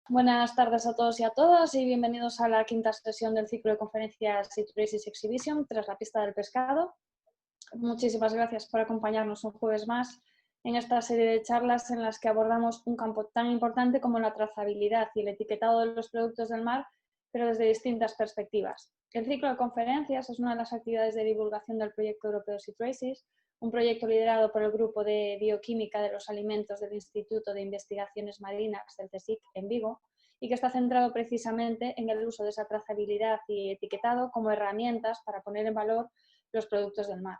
Buenas tardes a todos y a todas y bienvenidos a la quinta sesión del ciclo de conferencias Situations Exhibition tras la pista del pescado. Muchísimas gracias por acompañarnos un jueves más en esta serie de charlas en las que abordamos un campo tan importante como la trazabilidad y el etiquetado de los productos del mar, pero desde distintas perspectivas. El ciclo de conferencias es una de las actividades de divulgación del proyecto europeo SeaTraces, un proyecto liderado por el Grupo de Bioquímica de los Alimentos del Instituto de Investigaciones Marinas del CSIC en Vigo y que está centrado precisamente en el uso de esa trazabilidad y etiquetado como herramientas para poner en valor los productos del mar.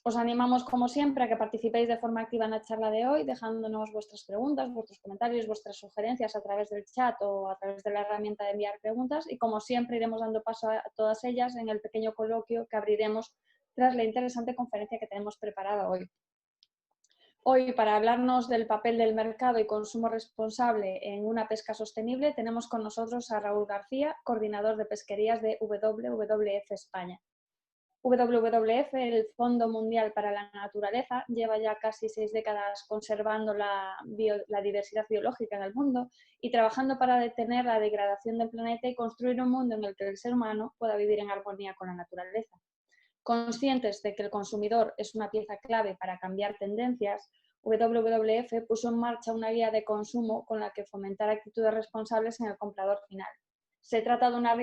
Os animamos, como siempre, a que participéis de forma activa en la charla de hoy, dejándonos vuestras preguntas, vuestros comentarios, vuestras sugerencias a través del chat o a través de la herramienta de enviar preguntas y, como siempre, iremos dando paso a todas ellas en el pequeño coloquio que abriremos tras la interesante conferencia que tenemos preparada hoy. Hoy, para hablarnos del papel del mercado y consumo responsable en una pesca sostenible, tenemos con nosotros a Raúl García, coordinador de pesquerías de WWF España. WWF, el Fondo Mundial para la Naturaleza, lleva ya casi 6 décadas conservando la diversidad biológica en el mundo y trabajando para detener la degradación del planeta y construir un mundo en el que el ser humano pueda vivir en armonía con la naturaleza. Conscientes de que el consumidor es una pieza clave para cambiar tendencias, WWF puso en marcha una guía de consumo con la que fomentar actitudes responsables en el comprador final. Se trata de una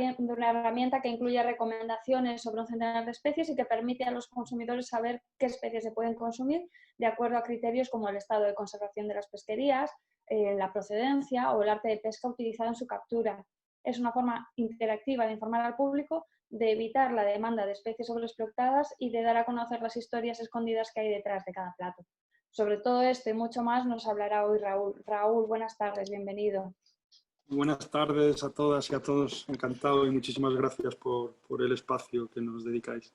herramienta que incluye recomendaciones sobre un centenar de especies y que permite a los consumidores saber qué especies se pueden consumir de acuerdo a criterios como el estado de conservación de las pesquerías, la procedencia o el arte de pesca utilizado en su captura. Es una forma interactiva de informar al público, de evitar la demanda de especies sobreexplotadas y de dar a conocer las historias escondidas que hay detrás de cada plato. Sobre todo esto y mucho más nos hablará hoy Raúl. Raúl, buenas tardes, bienvenido. Buenas tardes a todas y a todos, encantado y muchísimas gracias por el espacio que nos dedicáis.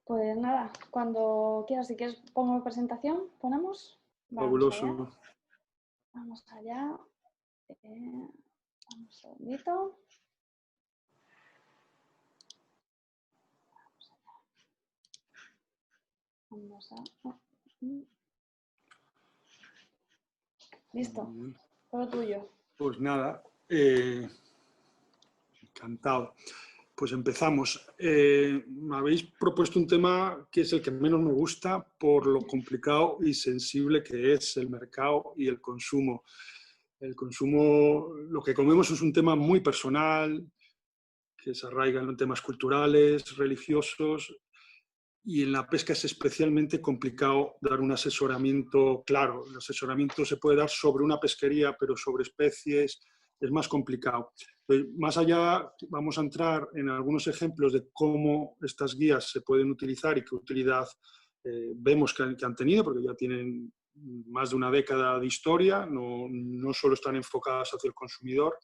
Pues nada, cuando quieras, si quieres pongo presentación, ponemos. Fabuloso. Vamos allá. Un segundito. Vamos a... Listo, todo tuyo. Pues nada, encantado. Pues empezamos. Me habéis propuesto un tema que es el que menos me gusta por lo complicado y sensible que es el mercado y el consumo. El consumo, lo que comemos es un tema muy personal, que se arraiga en temas culturales, religiosos, y en la pesca es especialmente complicado dar un asesoramiento claro. El asesoramiento se puede dar sobre una pesquería, pero sobre especies es más complicado. Más allá, vamos a entrar en algunos ejemplos de cómo estas guías se pueden utilizar y qué utilidad vemos que han tenido, porque ya tienen más de una década de historia, no solo están enfocadas hacia el consumidor.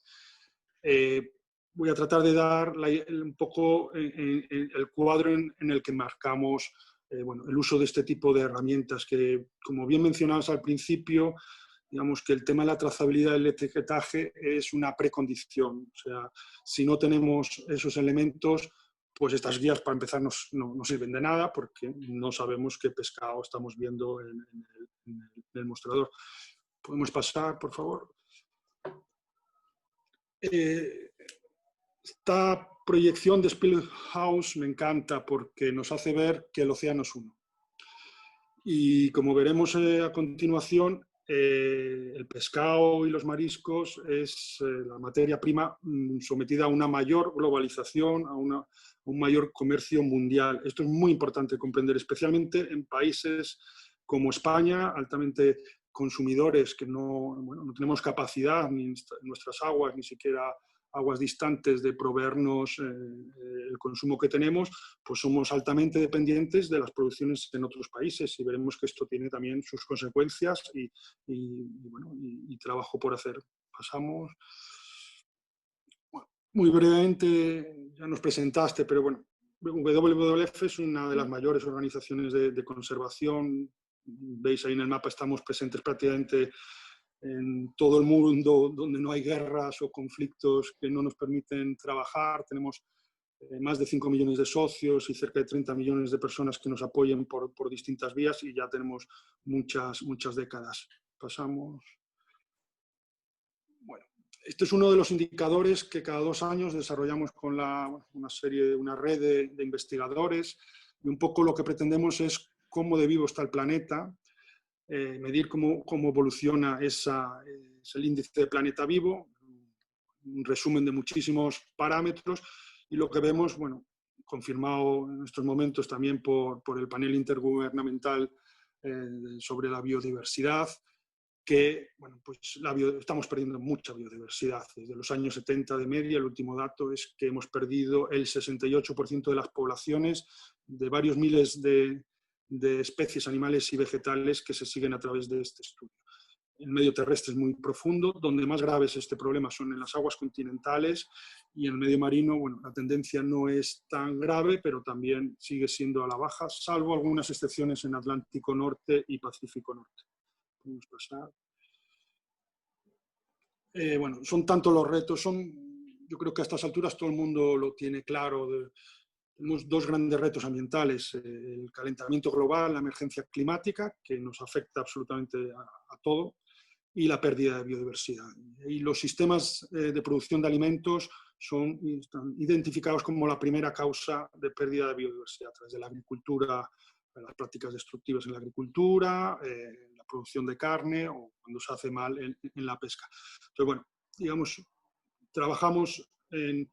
Voy a tratar de dar un poco el cuadro en el que marcamos bueno, el uso de este tipo de herramientas que, como bien mencionabas al principio, digamos que el tema de la trazabilidad del etiquetaje es una precondición. O sea, si no tenemos esos elementos, pues estas guías para empezar no sirven de nada porque no sabemos qué pescado estamos viendo en el mostrador. ¿Podemos pasar, por favor? Esta proyección de Spielhaus me encanta porque nos hace ver que el océano es uno. Y como veremos a continuación, el pescado y los mariscos es la materia prima sometida a una mayor globalización, a un mayor comercio mundial. Esto es muy importante comprender, especialmente en países como España, altamente consumidores, que no tenemos capacidad ni en nuestras aguas, ni siquiera aguas distantes de proveernos el consumo que tenemos, pues somos altamente dependientes de las producciones en otros países y veremos que esto tiene también sus consecuencias y trabajo por hacer. Pasamos. Bueno, muy brevemente, ya nos presentaste, pero bueno, WWF es una de las mayores organizaciones de conservación. Veis ahí en el mapa, estamos presentes prácticamente en todo el mundo donde no hay guerras o conflictos que no nos permiten trabajar. Tenemos más de 5 millones de socios y cerca de 30 millones de personas que nos apoyen por distintas vías y ya tenemos muchas décadas. Pasamos. Este es uno de los indicadores que cada 2 años desarrollamos con una red de investigadores, y un poco lo que pretendemos es cómo de vivo está el planeta, medir cómo evoluciona es el índice de planeta vivo, un resumen de muchísimos parámetros, y lo que vemos, bueno, confirmado en estos momentos también por el panel intergubernamental sobre la biodiversidad, que bueno, pues estamos perdiendo mucha biodiversidad. Desde los años 70 de media, el último dato es que hemos perdido el 68% de las poblaciones de varios miles de especies animales y vegetales que se siguen a través de este estudio. El medio terrestre es muy profundo, donde más grave es este problema son en las aguas continentales, y en el medio marino, bueno, la tendencia no es tan grave, pero también sigue siendo a la baja, salvo algunas excepciones en Atlántico Norte y Pacífico Norte. Podemos pasar. Bueno, son tantos los retos, yo creo que a estas alturas todo el mundo lo tiene claro. Tenemos 2 grandes retos ambientales: el calentamiento global, la emergencia climática, que nos afecta absolutamente a todo, y la pérdida de biodiversidad. Y los sistemas de producción de alimentos están identificados como la primera causa de pérdida de biodiversidad, a través de la agricultura, las prácticas destructivas en la agricultura, la producción de carne, o cuando se hace mal en la pesca. Entonces, bueno, digamos, trabajamos en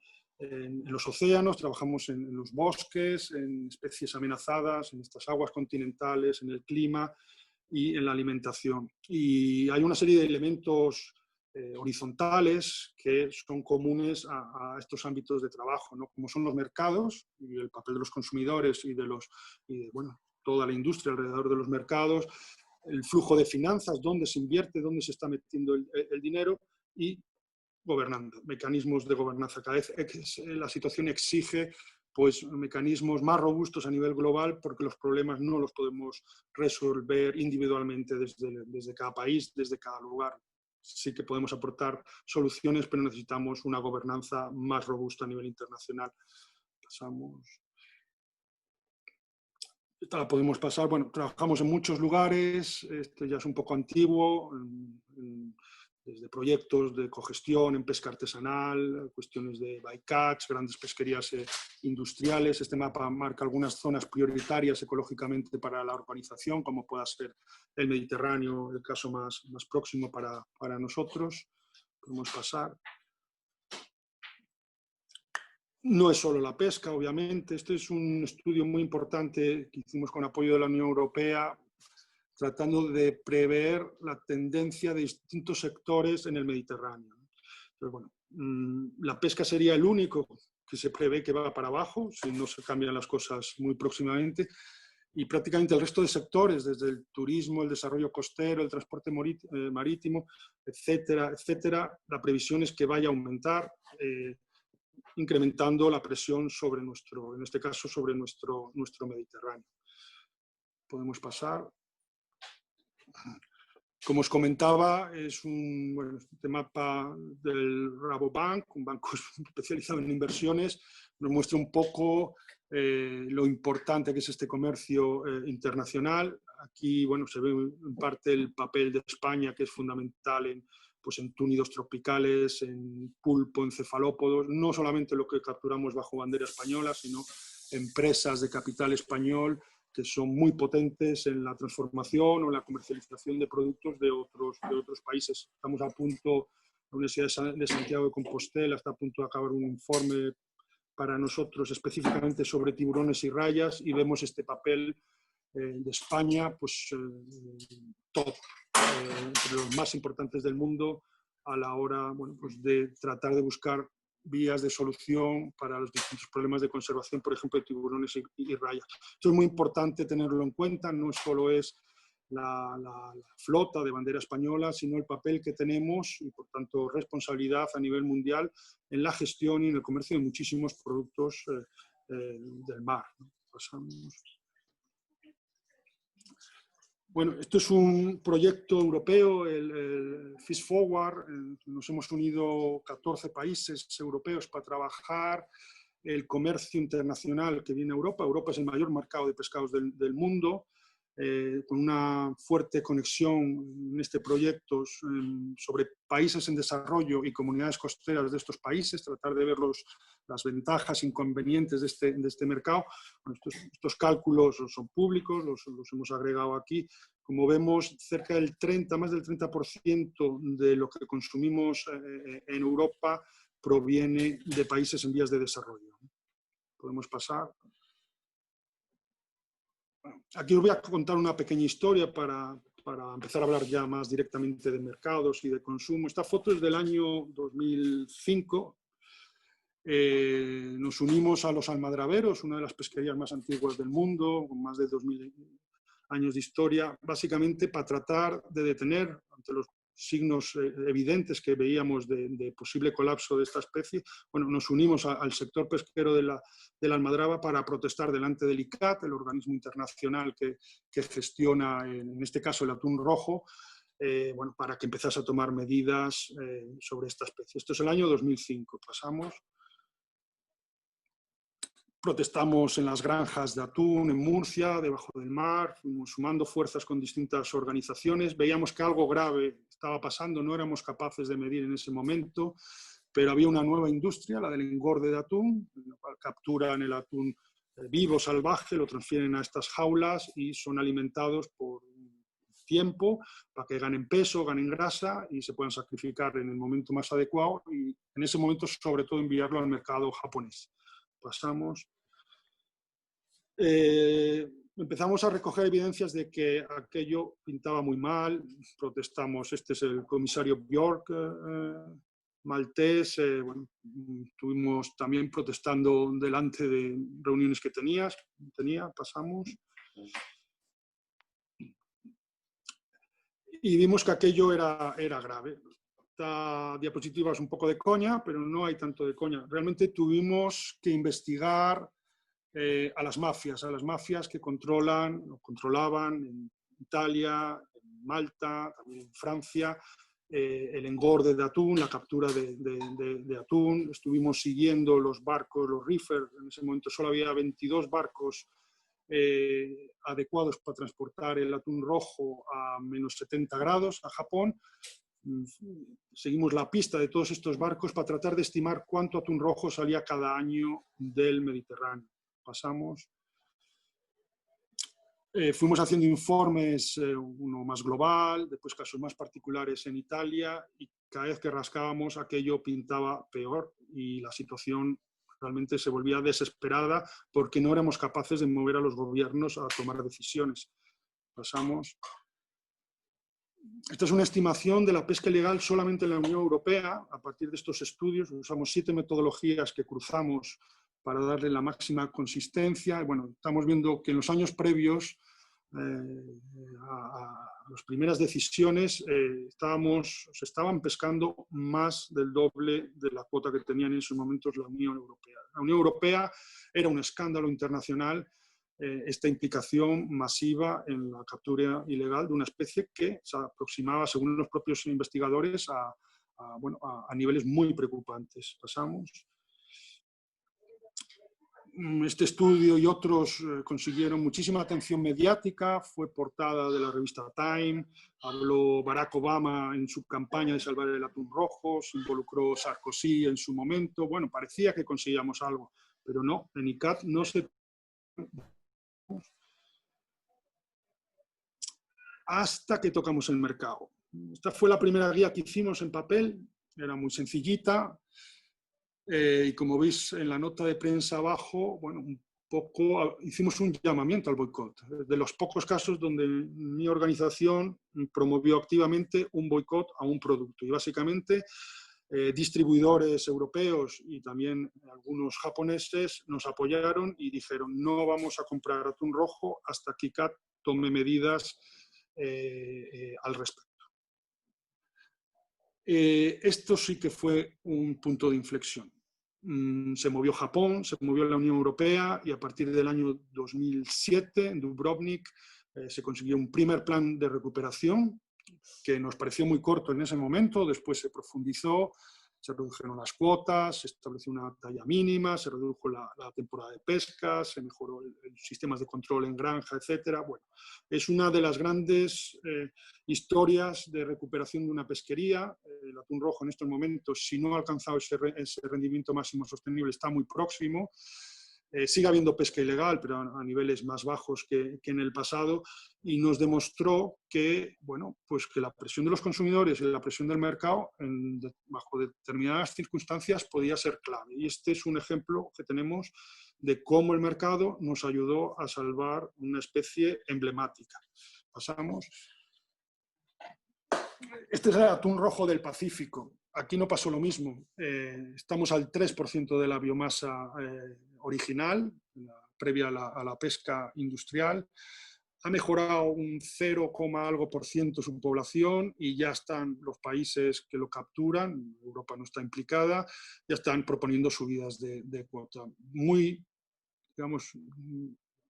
los océanos, trabajamos en los bosques, en especies amenazadas, en estas aguas continentales, en el clima y en la alimentación. Y hay una serie de elementos horizontales que son comunes a estos ámbitos de trabajo, ¿no? Como son los mercados y el papel de los consumidores y bueno, toda la industria alrededor de los mercados, el flujo de finanzas, dónde se invierte, dónde se está metiendo el dinero, y gobernando, mecanismos de gobernanza. Cada vez la situación exige pues mecanismos más robustos a nivel global, porque los problemas no los podemos resolver individualmente desde cada país, desde cada lugar. Sí que podemos aportar soluciones, pero necesitamos una gobernanza más robusta a nivel internacional. Pasamos. Esta la podemos pasar. Bueno, trabajamos en muchos lugares, este ya es un poco antiguo, desde proyectos de cogestión en pesca artesanal, cuestiones de bycatch, grandes pesquerías industriales. Este mapa marca algunas zonas prioritarias ecológicamente para la urbanización, como pueda ser el Mediterráneo, el caso más próximo para nosotros. Podemos pasar. No es solo la pesca, obviamente. Este es un estudio muy importante que hicimos con apoyo de la Unión Europea, tratando de prever la tendencia de distintos sectores en el Mediterráneo. Entonces, bueno, la pesca sería el único que se prevé que va para abajo, si no se cambian las cosas muy próximamente, y prácticamente el resto de sectores, desde el turismo, el desarrollo costero, el transporte marítimo, etcétera, etcétera, la previsión es que vaya a aumentar, incrementando la presión sobre en este caso, sobre nuestro Mediterráneo. Podemos pasar. Como os comentaba, es este mapa del Rabobank, un banco especializado en inversiones, nos muestra un poco lo importante que es este comercio internacional. Aquí, bueno, se ve en parte el papel de España, que es fundamental en túnidos tropicales, en pulpo, en cefalópodos, no solamente lo que capturamos bajo bandera española, sino empresas de capital español que son muy potentes en la transformación o en la comercialización de productos de otros países. Estamos a punto, la Universidad de Santiago de Compostela está a punto de acabar un informe para nosotros específicamente sobre tiburones y rayas, y vemos este papel de España, pues top, entre los más importantes del mundo a la hora, bueno, pues de tratar de buscar vías de solución para los distintos problemas de conservación, por ejemplo, de tiburones y rayas. Esto es muy importante tenerlo en cuenta, no solo es la flota de bandera española, sino el papel que tenemos y, por tanto, responsabilidad a nivel mundial en la gestión y en el comercio de muchísimos productos del mar. Pasamos. Bueno, esto es un proyecto europeo, el Fish Forward. Nos hemos unido 14 países europeos para trabajar el comercio internacional que viene a Europa. Europa es el mayor mercado de pescados del mundo. con una fuerte conexión en este proyecto sobre países en desarrollo y comunidades costeras de estos países, tratar de ver las ventajas e inconvenientes de este mercado. Bueno, estos cálculos son públicos, los hemos agregado aquí. Como vemos, cerca del más del 30% de lo que consumimos en Europa proviene de países en vías de desarrollo. Podemos pasar. Aquí os voy a contar una pequeña historia para empezar a hablar ya más directamente de mercados y de consumo. Esta foto es del año 2005. Nos unimos a los almadraberos, una de las pesquerías más antiguas del mundo, con más de 2000 años de historia, básicamente para tratar de detener, ante los signos evidentes que veíamos de posible colapso de esta especie, bueno, nos unimos al sector pesquero de la almadraba para protestar delante del ICCAT, el organismo internacional que gestiona, en este caso, el atún rojo, bueno, para que empezase a tomar medidas sobre esta especie. Esto es el año 2005. Pasamos. Protestamos en las granjas de atún en Murcia, debajo del mar, fuimos sumando fuerzas con distintas organizaciones, veíamos que algo grave estaba pasando, no éramos capaces de medir en ese momento, pero había una nueva industria, la del engorde de atún, capturan el atún vivo, salvaje, lo transfieren a estas jaulas y son alimentados por tiempo para que ganen peso, ganen grasa y se puedan sacrificar en el momento más adecuado y en ese momento sobre todo enviarlo al mercado japonés. Pasamos. Empezamos a recoger evidencias de que aquello pintaba muy mal, protestamos, este es el comisario Bjork, maltés, bueno, estuvimos también protestando delante de reuniones que tenía, pasamos. Y vimos que aquello era grave. Esta diapositiva es un poco de coña, pero no hay tanto de coña. Realmente tuvimos que investigar a las mafias que controlaban en Italia, en Malta, también en Francia, el engorde de atún, la captura de atún. Estuvimos siguiendo los barcos, los reefer, en ese momento solo había 22 barcos adecuados para transportar el atún rojo a menos 70 grados a Japón. Seguimos la pista de todos estos barcos para tratar de estimar cuánto atún rojo salía cada año del Mediterráneo. Pasamos. Fuimos haciendo informes, uno más global, después casos más particulares en Italia, y cada vez que rascábamos aquello pintaba peor y la situación realmente se volvía desesperada porque no éramos capaces de mover a los gobiernos a tomar decisiones. Pasamos. Esta es una estimación de la pesca ilegal solamente en la Unión Europea. A partir de estos estudios usamos 7 metodologías que cruzamos para darle la máxima consistencia. Bueno, estamos viendo que en los años previos a las primeras decisiones se estaban pescando más del doble de la cuota que tenían en esos momentos la Unión Europea. La Unión Europea era un escándalo internacional, esta implicación masiva en la captura ilegal de una especie que se aproximaba, según los propios investigadores, a niveles muy preocupantes. Pasamos. Este estudio y otros consiguieron muchísima atención mediática, fue portada de la revista Time, habló Barack Obama en su campaña de salvar el atún rojo, se involucró Sarkozy en su momento. Bueno, parecía que conseguíamos algo, pero no, en ICCAT no se... Hasta que tocamos el mercado. Esta fue la primera guía que hicimos en papel, era muy sencillita. Y como veis en la nota de prensa abajo, bueno, un poco hicimos un llamamiento al boicot. De los pocos casos donde mi organización promovió activamente un boicot a un producto. Y básicamente distribuidores europeos y también algunos japoneses nos apoyaron y dijeron no vamos a comprar atún rojo hasta que ICCAT tome medidas al respecto. Esto sí que fue un punto de inflexión. Se movió Japón, se movió la Unión Europea y a partir del año 2007 en Dubrovnik se consiguió un primer plan de recuperación que nos pareció muy corto en ese momento, después se profundizó, se redujeron las cuotas, se estableció una talla mínima, se redujo la temporada de pesca, se mejoró el sistemas de control en granja, etcétera. Bueno, es una de las grandes historias de recuperación de una pesquería. El atún rojo en estos momentos, si no ha alcanzado ese rendimiento máximo sostenible, está muy próximo. Sigue habiendo pesca ilegal, pero a niveles más bajos que en el pasado, y nos demostró que, bueno, pues que la presión de los consumidores y la presión del mercado bajo determinadas circunstancias podía ser clave. Y este es un ejemplo que tenemos de cómo el mercado nos ayudó a salvar una especie emblemática. Pasamos. Este es el atún rojo del Pacífico. Aquí no pasó lo mismo. Estamos al 3% de la biomasa original, previa a la pesca industrial. Ha mejorado un 0, algo por ciento su población y ya están los países que lo capturan, Europa no está implicada, ya están proponiendo subidas de cuota. Muy, digamos,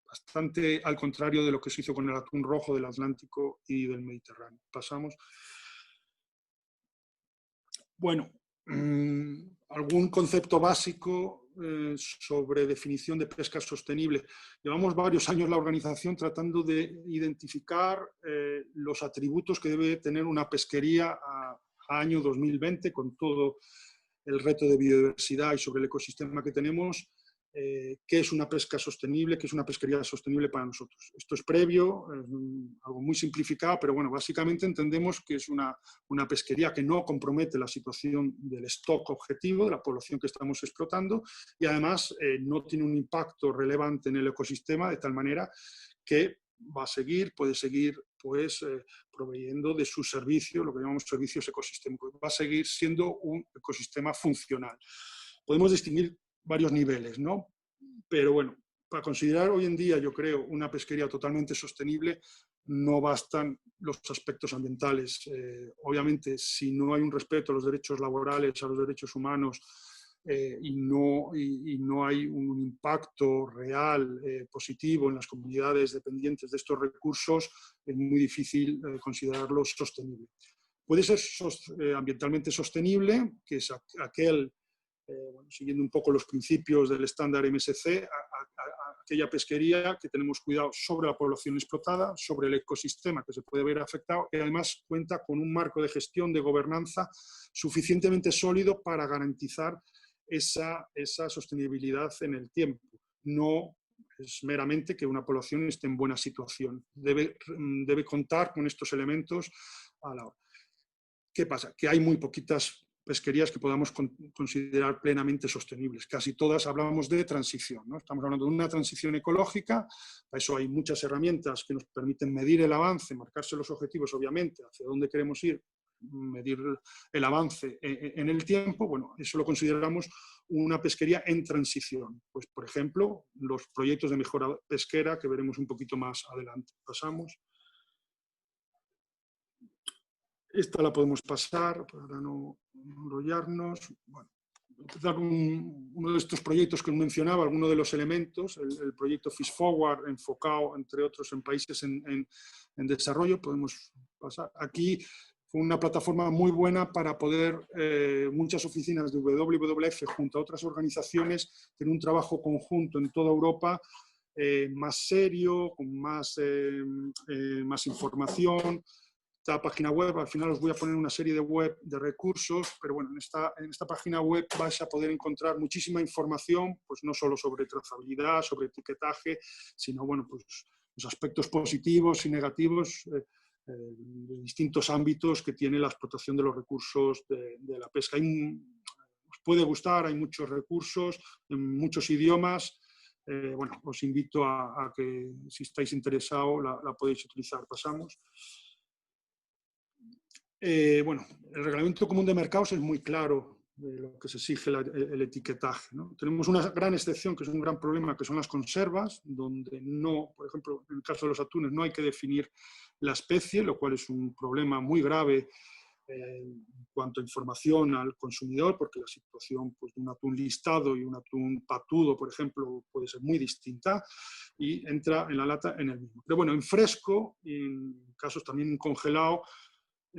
bastante al contrario de lo que se hizo con el atún rojo del Atlántico y del Mediterráneo. Pasamos. Bueno, algún concepto básico sobre definición de pesca sostenible. Llevamos varios años la organización tratando de identificar los atributos que debe tener una pesquería a año 2020, con todo el reto de biodiversidad y sobre el ecosistema que tenemos. ¿Qué es una pesca sostenible? ¿Qué es una pesquería sostenible para nosotros? Esto es previo, algo muy simplificado, pero bueno, básicamente entendemos que es una pesquería que no compromete la situación del stock objetivo, de la población que estamos explotando, y además no tiene un impacto relevante en el ecosistema, de tal manera que va a seguir, puede seguir pues, proveyendo de sus servicios, lo que llamamos servicios ecosistémicos. Va a seguir siendo un ecosistema funcional. Podemos distinguir varios niveles, ¿no? Pero bueno, para considerar hoy en día, yo creo, una pesquería totalmente sostenible, no bastan los aspectos ambientales. Obviamente, si no hay un respeto a los derechos laborales, a los derechos humanos, y no hay un impacto real, positivo en las comunidades dependientes de estos recursos, es muy difícil considerarlo sostenible. Puede ser ambientalmente sostenible, que es aquel, bueno, siguiendo un poco los principios del estándar MSC, aquella pesquería que tenemos cuidado sobre la población explotada, sobre el ecosistema que se puede ver afectado, y además cuenta con un marco de gestión, de gobernanza suficientemente sólido para garantizar esa sostenibilidad en el tiempo. No es meramente que una población esté en buena situación. Debe contar con estos elementos a la hora. ¿Qué pasa? Que hay muy poquitas pesquerías que podamos considerar plenamente sostenibles. Casi todas hablamos de transición, ¿no? Estamos hablando de una transición ecológica. Para eso hay muchas herramientas que nos permiten medir el avance, marcarse los objetivos, obviamente, hacia dónde queremos ir, medir el avance en el tiempo. Bueno, eso lo consideramos una pesquería en transición. Pues, por ejemplo, los proyectos de mejora pesquera que veremos un poquito más adelante. Pasamos. Esta la podemos pasar para no enrollarnos. Bueno, empezar uno de estos proyectos que mencionaba, algunos de los elementos, el proyecto Fish Forward, enfocado, entre otros, en países en desarrollo. Podemos pasar. Aquí fue una plataforma muy buena para poder, muchas oficinas de WWF junto a otras organizaciones, tener un trabajo conjunto en toda Europa, más serio, con más información. Esta página web, al final os voy a poner una serie de web de recursos, pero bueno, en esta página web vais a poder encontrar muchísima información, pues no solo sobre trazabilidad, sobre etiquetaje, sino bueno, pues los aspectos positivos y negativos de distintos ámbitos que tiene la explotación de los recursos de la pesca. Os puede gustar, hay muchos recursos en muchos idiomas. Bueno, os invito a que, si estáis interesados, la podéis utilizar. Pasamos. Bueno, el Reglamento Común de Mercados es muy claro de lo que se exige el etiquetaje, ¿no? Tenemos una gran excepción, que es un gran problema, que son las conservas, donde no, por ejemplo, en el caso de los atunes, no hay que definir la especie, lo cual es un problema muy grave en cuanto a información al consumidor, porque la situación, pues, de un atún listado y un atún patudo, por ejemplo, puede ser muy distinta y entra en la lata en el mismo. Pero bueno, en fresco, y en casos también congelado,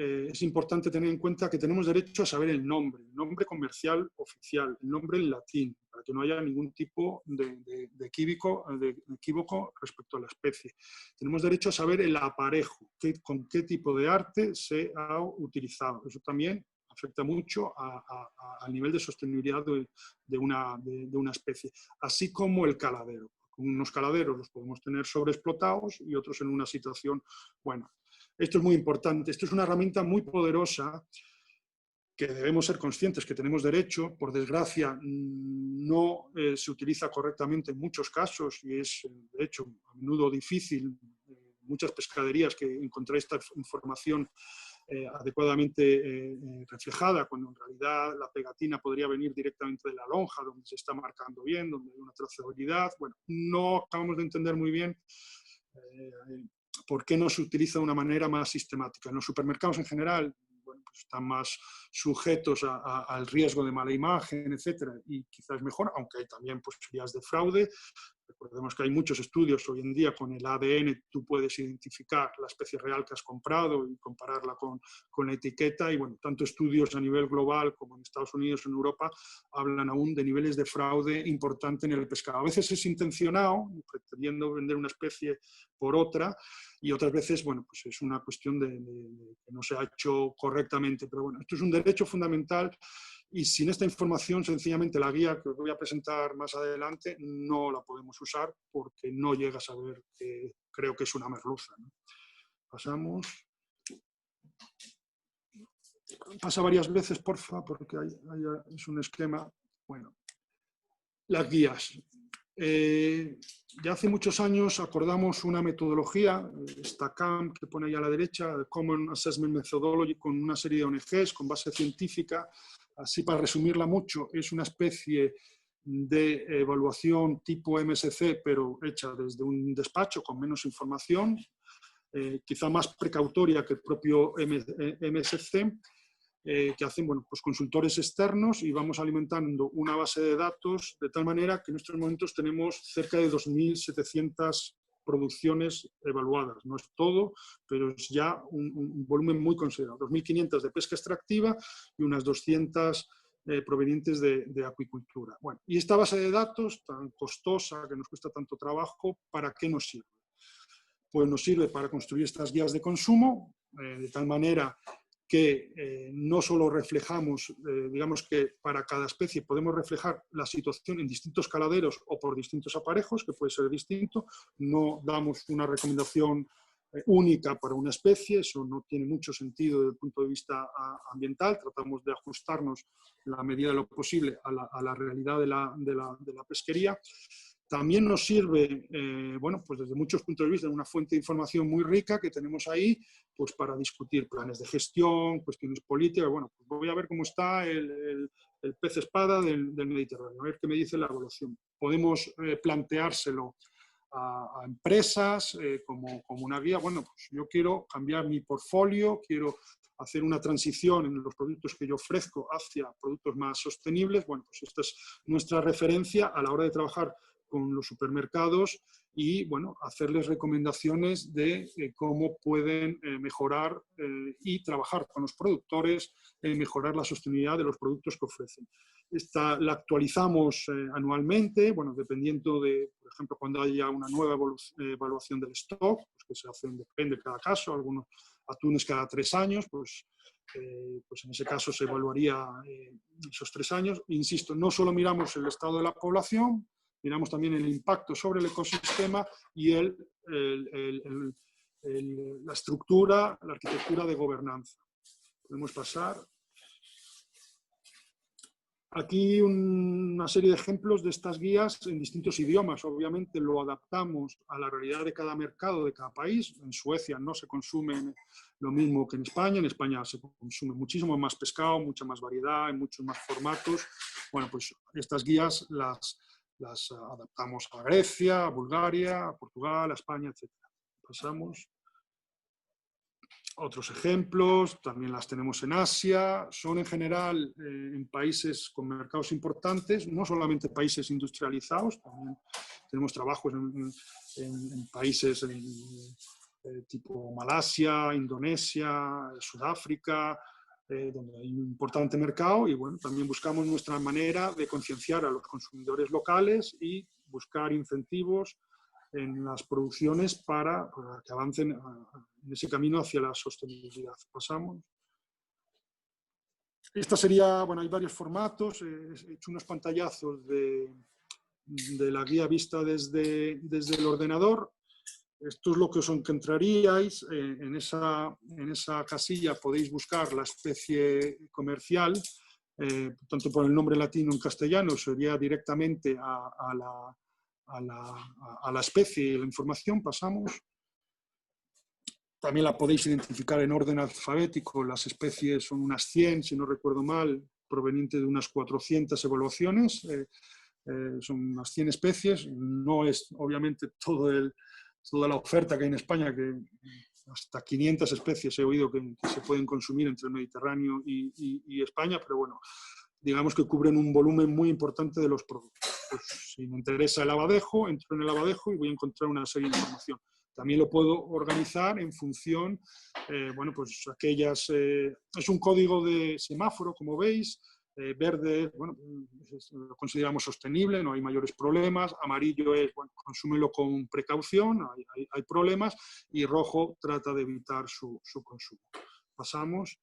es importante tener en cuenta que tenemos derecho a saber el nombre comercial oficial, el nombre en latín, para que no haya ningún tipo de equívoco respecto a la especie. Tenemos derecho a saber el aparejo, con qué tipo de arte se ha utilizado. Eso también afecta mucho al nivel de sostenibilidad de una especie, así como el caladero. Unos caladeros los podemos tener sobreexplotados y otros en una situación buena. Esto es muy importante. Esto es una herramienta muy poderosa que debemos ser conscientes que tenemos derecho. Por desgracia, no se utiliza correctamente en muchos casos y es, de hecho, a menudo difícil. Muchas pescaderías que encontráis esta información adecuadamente reflejada, cuando en realidad la pegatina podría venir directamente de la lonja, donde se está marcando bien, donde hay una trazabilidad. Bueno, no acabamos de entender muy bien por qué no se utiliza de una manera más sistemática. En los supermercados en general, bueno, pues están más sujetos al riesgo de mala imagen, etcétera, y quizás mejor, aunque hay también posibilidades de fraude. Recordemos que hay muchos estudios hoy en día con el ADN, tú puedes identificar la especie real que has comprado y compararla con la etiqueta, y bueno, tanto estudios a nivel global como en Estados Unidos o en Europa hablan aún de niveles de fraude importante en el pescado. A veces es intencionado, pretendiendo vender una especie por otra, y otras veces, bueno, pues es una cuestión de que no se ha hecho correctamente. Pero bueno, esto es un derecho fundamental y sin esta información, sencillamente la guía que os voy a presentar más adelante no la podemos usar porque no llega a saber que creo que es una merluza, ¿no? Pasamos. Pasa varias veces, porfa, porque es un esquema. Bueno, las guías. Ya hace muchos años acordamos una metodología, esta CAM que pone ahí a la derecha, Common Assessment Methodology, con una serie de ONGs con base científica. Así, para resumirla mucho, es una especie de evaluación tipo MSC, pero hecha desde un despacho con menos información, quizá más precautoria que el propio MSC, que hacen, bueno, pues consultores externos, y vamos alimentando una base de datos de tal manera que en estos momentos tenemos cerca de 2.700 producciones evaluadas. No es todo, pero es ya un volumen muy considerable. 2.500 de pesca extractiva y unas 200 provenientes de acuicultura. Bueno, y esta base de datos tan costosa, que nos cuesta tanto trabajo, ¿para qué nos sirve? Pues nos sirve para construir estas guías de consumo, de tal manera que no solo reflejamos, digamos que para cada especie podemos reflejar la situación en distintos caladeros o por distintos aparejos, que puede ser distinto, no damos una recomendación única para una especie, eso no tiene mucho sentido desde el punto de vista ambiental, tratamos de ajustarnos en la medida de lo posible a la realidad de la pesquería. También nos sirve, bueno, pues desde muchos puntos de vista, una fuente de información muy rica que tenemos ahí, pues para discutir planes de gestión, cuestiones políticas. Bueno, pues voy a ver cómo está el pez espada del Mediterráneo, a ver qué me dice la evaluación. Podemos planteárselo a empresas como una guía. Bueno, pues yo quiero cambiar mi portfolio, quiero hacer una transición en los productos que yo ofrezco hacia productos más sostenibles. Bueno, pues esta es nuestra referencia a la hora de trabajar con los supermercados y, bueno, hacerles recomendaciones de cómo pueden mejorar y trabajar con los productores en mejorar la sostenibilidad de los productos que ofrecen. Esta la actualizamos anualmente, bueno, dependiendo de, por ejemplo, cuando haya una nueva evaluación del stock, pues que se hace, depende de cada caso, algunos atunes cada 3 años, pues en ese caso se evaluaría esos 3 años. Insisto, no solo miramos el estado de la población, miramos también el impacto sobre el ecosistema y la estructura, la arquitectura de gobernanza. Podemos pasar. Aquí una serie de ejemplos de estas guías en distintos idiomas. Obviamente lo adaptamos a la realidad de cada mercado, de cada país. En Suecia no se consume lo mismo que en España. En España se consume muchísimo más pescado, mucha más variedad, en muchos más formatos. Bueno, pues estas guías las adaptamos a Grecia, a Bulgaria, a Portugal, a España, etc. Pasamos. Otros ejemplos, también las tenemos en Asia, son en general en países con mercados importantes, no solamente países industrializados, también tenemos trabajos en países tipo Malasia, Indonesia, Sudáfrica, donde hay un importante mercado, y bueno, también buscamos nuestra manera de concienciar a los consumidores locales y buscar incentivos en las producciones para que avancen en ese camino hacia la sostenibilidad. Pasamos. Esta sería, bueno, hay varios formatos, he hecho unos pantallazos de la guía vista desde el ordenador. Esto es lo que os encontraríais. En esa casilla podéis buscar la especie comercial, tanto por el nombre latino en castellano, sería directamente a la especie y la información. Pasamos. También la podéis identificar en orden alfabético. Las especies son unas 100, si no recuerdo mal, provenientes de unas 400 evaluaciones. Son unas 100 especies. No es, obviamente, toda la oferta que hay en España, que hasta 500 especies he oído que se pueden consumir entre el Mediterráneo y España, pero bueno, digamos que cubren un volumen muy importante de los productos. Pues, si me interesa el abadejo, entro en el abadejo y voy a encontrar una serie de información. También lo puedo organizar en función, bueno, pues aquellas, es un código de semáforo, como veis. Verde, bueno, lo consideramos sostenible, no hay mayores problemas. Amarillo es, bueno, consúmelo con precaución, hay problemas. Y rojo trata de evitar su consumo. Pasamos.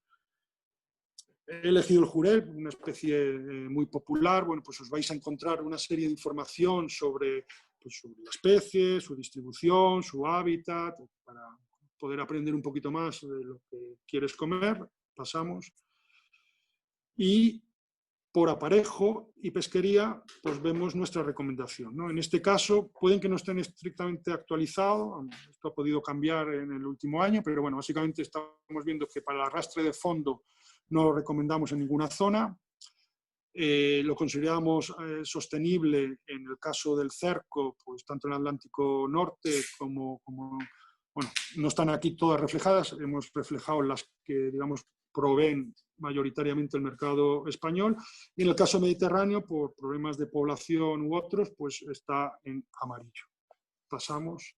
He elegido el jurel, una especie muy popular. Bueno, pues os vais a encontrar una serie de información sobre la especie, su distribución, su hábitat, para poder aprender un poquito más de lo que quieres comer. Pasamos. Y por aparejo y pesquería, pues vemos nuestra recomendación, ¿no? En este caso, pueden que no estén estrictamente actualizados, esto ha podido cambiar en el último año, pero bueno, básicamente estamos viendo que para el arrastre de fondo no lo recomendamos en ninguna zona. Lo consideramos sostenible en el caso del cerco, pues tanto en el Atlántico Norte como bueno, no están aquí todas reflejadas, hemos reflejado las que, digamos, proveen mayoritariamente el mercado español, y en el caso mediterráneo, por problemas de población u otros, pues está en amarillo. Pasamos.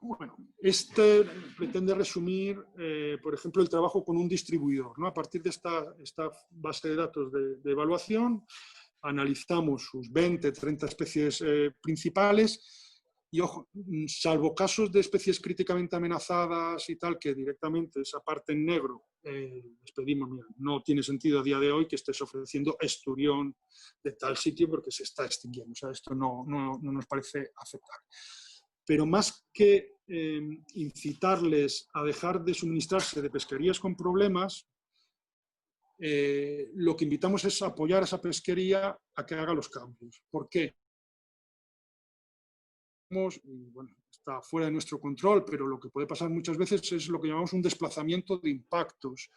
Bueno, este pretende resumir, por ejemplo, el trabajo con un distribuidor, ¿no? A partir de esta base de datos de evaluación, analizamos sus 20, 30 especies principales. Y ojo, salvo casos de especies críticamente amenazadas y tal, que directamente esa parte en negro les pedimos, mira, no tiene sentido a día de hoy que estés ofreciendo esturión de tal sitio porque se está extinguiendo. O sea, esto no nos parece aceptable. Pero más que incitarles a dejar de suministrarse de pesquerías con problemas, lo que invitamos es apoyar a esa pesquería a que haga los cambios. ¿Por qué? Bueno, está fuera de nuestro control, pero lo que puede pasar muchas veces es lo que llamamos un desplazamiento de impactos.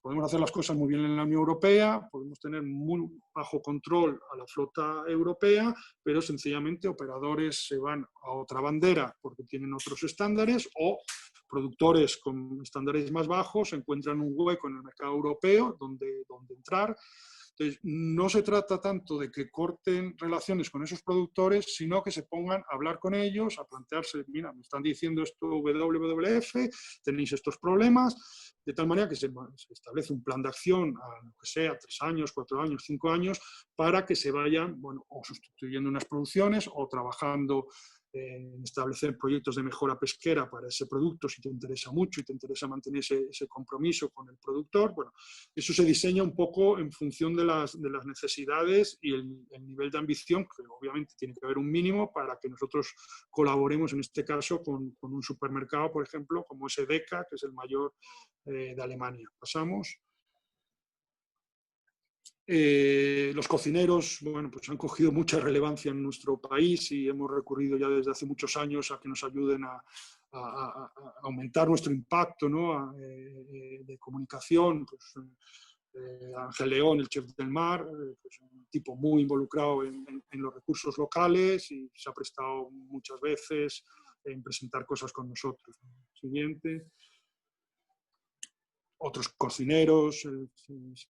Podemos hacer las cosas muy bien en la Unión Europea, podemos tener muy bajo control a la flota europea, pero sencillamente operadores se van a otra bandera porque tienen otros estándares, o productores con estándares más bajos encuentran un hueco en el mercado europeo donde entrar. Entonces, no se trata tanto de que corten relaciones con esos productores, sino que se pongan a hablar con ellos, a plantearse, mira, me están diciendo esto WWF, tenéis estos problemas, de tal manera que se establece un plan de acción a lo que sea, 3 años, 4 años, 5 años, para que se vayan, bueno, o sustituyendo unas producciones o trabajando en establecer proyectos de mejora pesquera para ese producto, si te interesa mucho y te interesa mantener ese compromiso con el productor. Bueno, eso se diseña un poco en función de las necesidades y el nivel de ambición, que obviamente tiene que haber un mínimo para que nosotros colaboremos, en este caso, con un supermercado, por ejemplo, como ese Edeka, que es el mayor de Alemania. Pasamos. Los cocineros, bueno, pues han cogido mucha relevancia en nuestro país y hemos recurrido ya desde hace muchos años a que nos ayuden a aumentar nuestro impacto, ¿no? De comunicación. Pues, Ángel León, el chef del mar, pues un tipo muy involucrado en los recursos locales y se ha prestado muchas veces en presentar cosas con nosotros. Siguiente. Otros cocineros,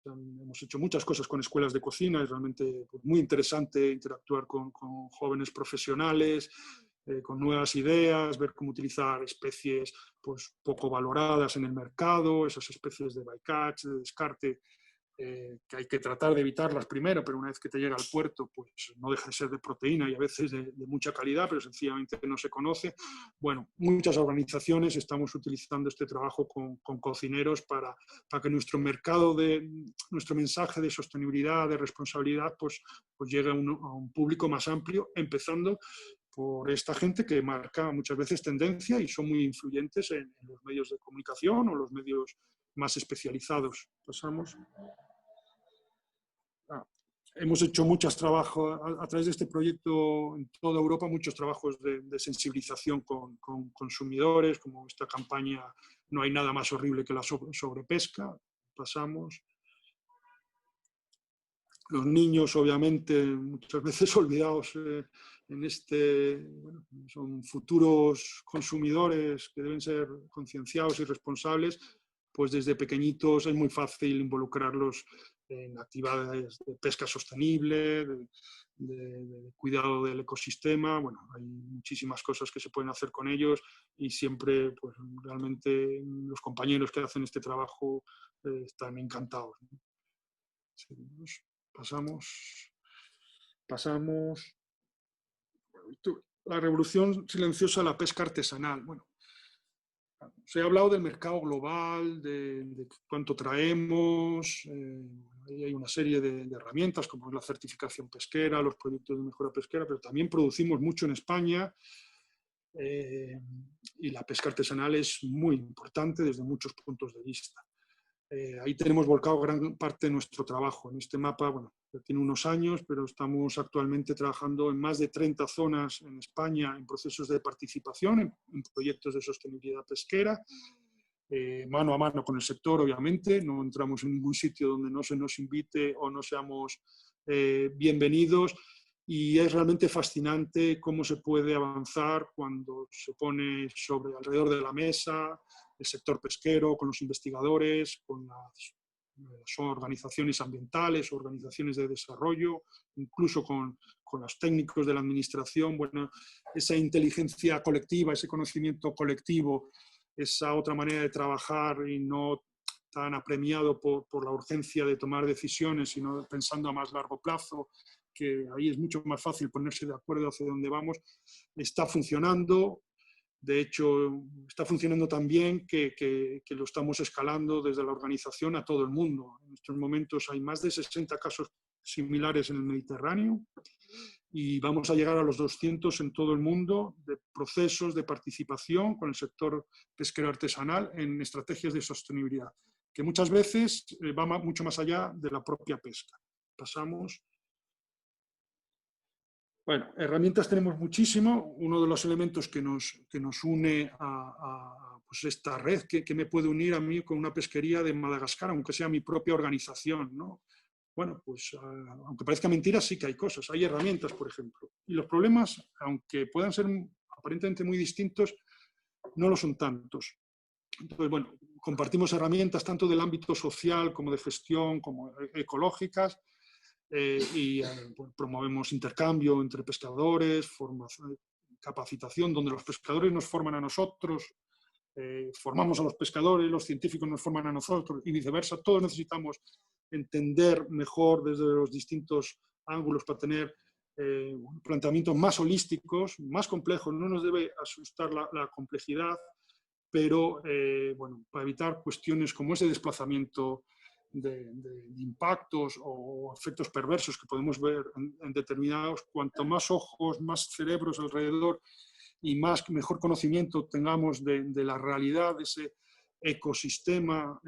hemos hecho muchas cosas con escuelas de cocina, es realmente muy interesante interactuar con jóvenes profesionales, con nuevas ideas, ver cómo utilizar especies pues, poco valoradas en el mercado, esas especies de bycatch, de descarte, que hay que tratar de evitarlas primero, pero una vez que te llega al puerto, pues no deja de ser de proteína y a veces de mucha calidad, pero sencillamente no se conoce. Bueno, muchas organizaciones estamos utilizando este trabajo con cocineros para que nuestro mercado, nuestro mensaje de sostenibilidad, de responsabilidad, pues llegue a un público más amplio, empezando por esta gente que marca muchas veces tendencia y son muy influyentes en los medios de comunicación o los medios más especializados. Pasamos. Hemos hecho muchos trabajos a través de este proyecto en toda Europa, muchos trabajos de sensibilización con consumidores, como esta campaña No hay nada más horrible que la sobrepesca. Pasamos. Los niños, obviamente, muchas veces olvidados en bueno, son futuros consumidores que deben ser concienciados y responsables, pues desde pequeñitos es muy fácil involucrarlos en actividades de pesca sostenible, de cuidado del ecosistema. Bueno, hay muchísimas cosas que se pueden hacer con ellos y siempre, pues realmente los compañeros que hacen este trabajo están encantados, ¿no? Seguimos. Pasamos. La revolución silenciosa de la pesca artesanal. Bueno, se ha hablado del mercado global, de cuánto traemos, hay una serie de herramientas como la certificación pesquera, los proyectos de mejora pesquera, pero también producimos mucho en España y la pesca artesanal es muy importante desde muchos puntos de vista. Ahí tenemos volcado gran parte de nuestro trabajo. En este mapa, bueno, ya tiene unos años, pero estamos actualmente trabajando en más de 30 zonas en España en procesos de participación, en proyectos de sostenibilidad pesquera, mano a mano con el sector, obviamente. No entramos en ningún sitio donde no se nos invite o no seamos bienvenidos. Y es realmente fascinante cómo se puede avanzar cuando se pone alrededor de la mesa el sector pesquero, con los investigadores, con las organizaciones ambientales, organizaciones de desarrollo, incluso con los técnicos de la administración. Bueno, esa inteligencia colectiva, ese conocimiento colectivo, esa otra manera de trabajar y no tan apremiado por la urgencia de tomar decisiones, sino pensando a más largo plazo, que ahí es mucho más fácil ponerse de acuerdo hacia dónde vamos, está funcionando. De hecho, está funcionando tan bien que lo estamos escalando desde la organización a todo el mundo. En estos momentos hay más de 60 casos similares en el Mediterráneo y vamos a llegar a los 200 en todo el mundo de procesos de participación con el sector pesquero artesanal en estrategias de sostenibilidad, que muchas veces va mucho más allá de la propia pesca. Pasamos. Bueno, herramientas tenemos muchísimo. Uno de los elementos que nos une a pues esta red, que me puede unir a mí con una pesquería de Madagascar, aunque sea mi propia organización, ¿no? Bueno, pues aunque parezca mentira, sí que hay cosas. Hay herramientas, por ejemplo. Y los problemas, aunque puedan ser aparentemente muy distintos, no lo son tantos. Entonces, bueno, compartimos herramientas tanto del ámbito social como de gestión, como ecológicas, y promovemos intercambio entre pescadores, capacitación, donde los pescadores nos forman a nosotros, formamos a los pescadores, los científicos nos forman a nosotros y viceversa. Todos necesitamos entender mejor desde los distintos ángulos para tener planteamientos más holísticos, más complejos. No nos debe asustar la complejidad, pero bueno, para evitar cuestiones como ese desplazamiento de impactos o efectos perversos que podemos ver en determinados, cuanto más ojos, más cerebros alrededor y mejor conocimiento tengamos de la realidad de ese ecosistema,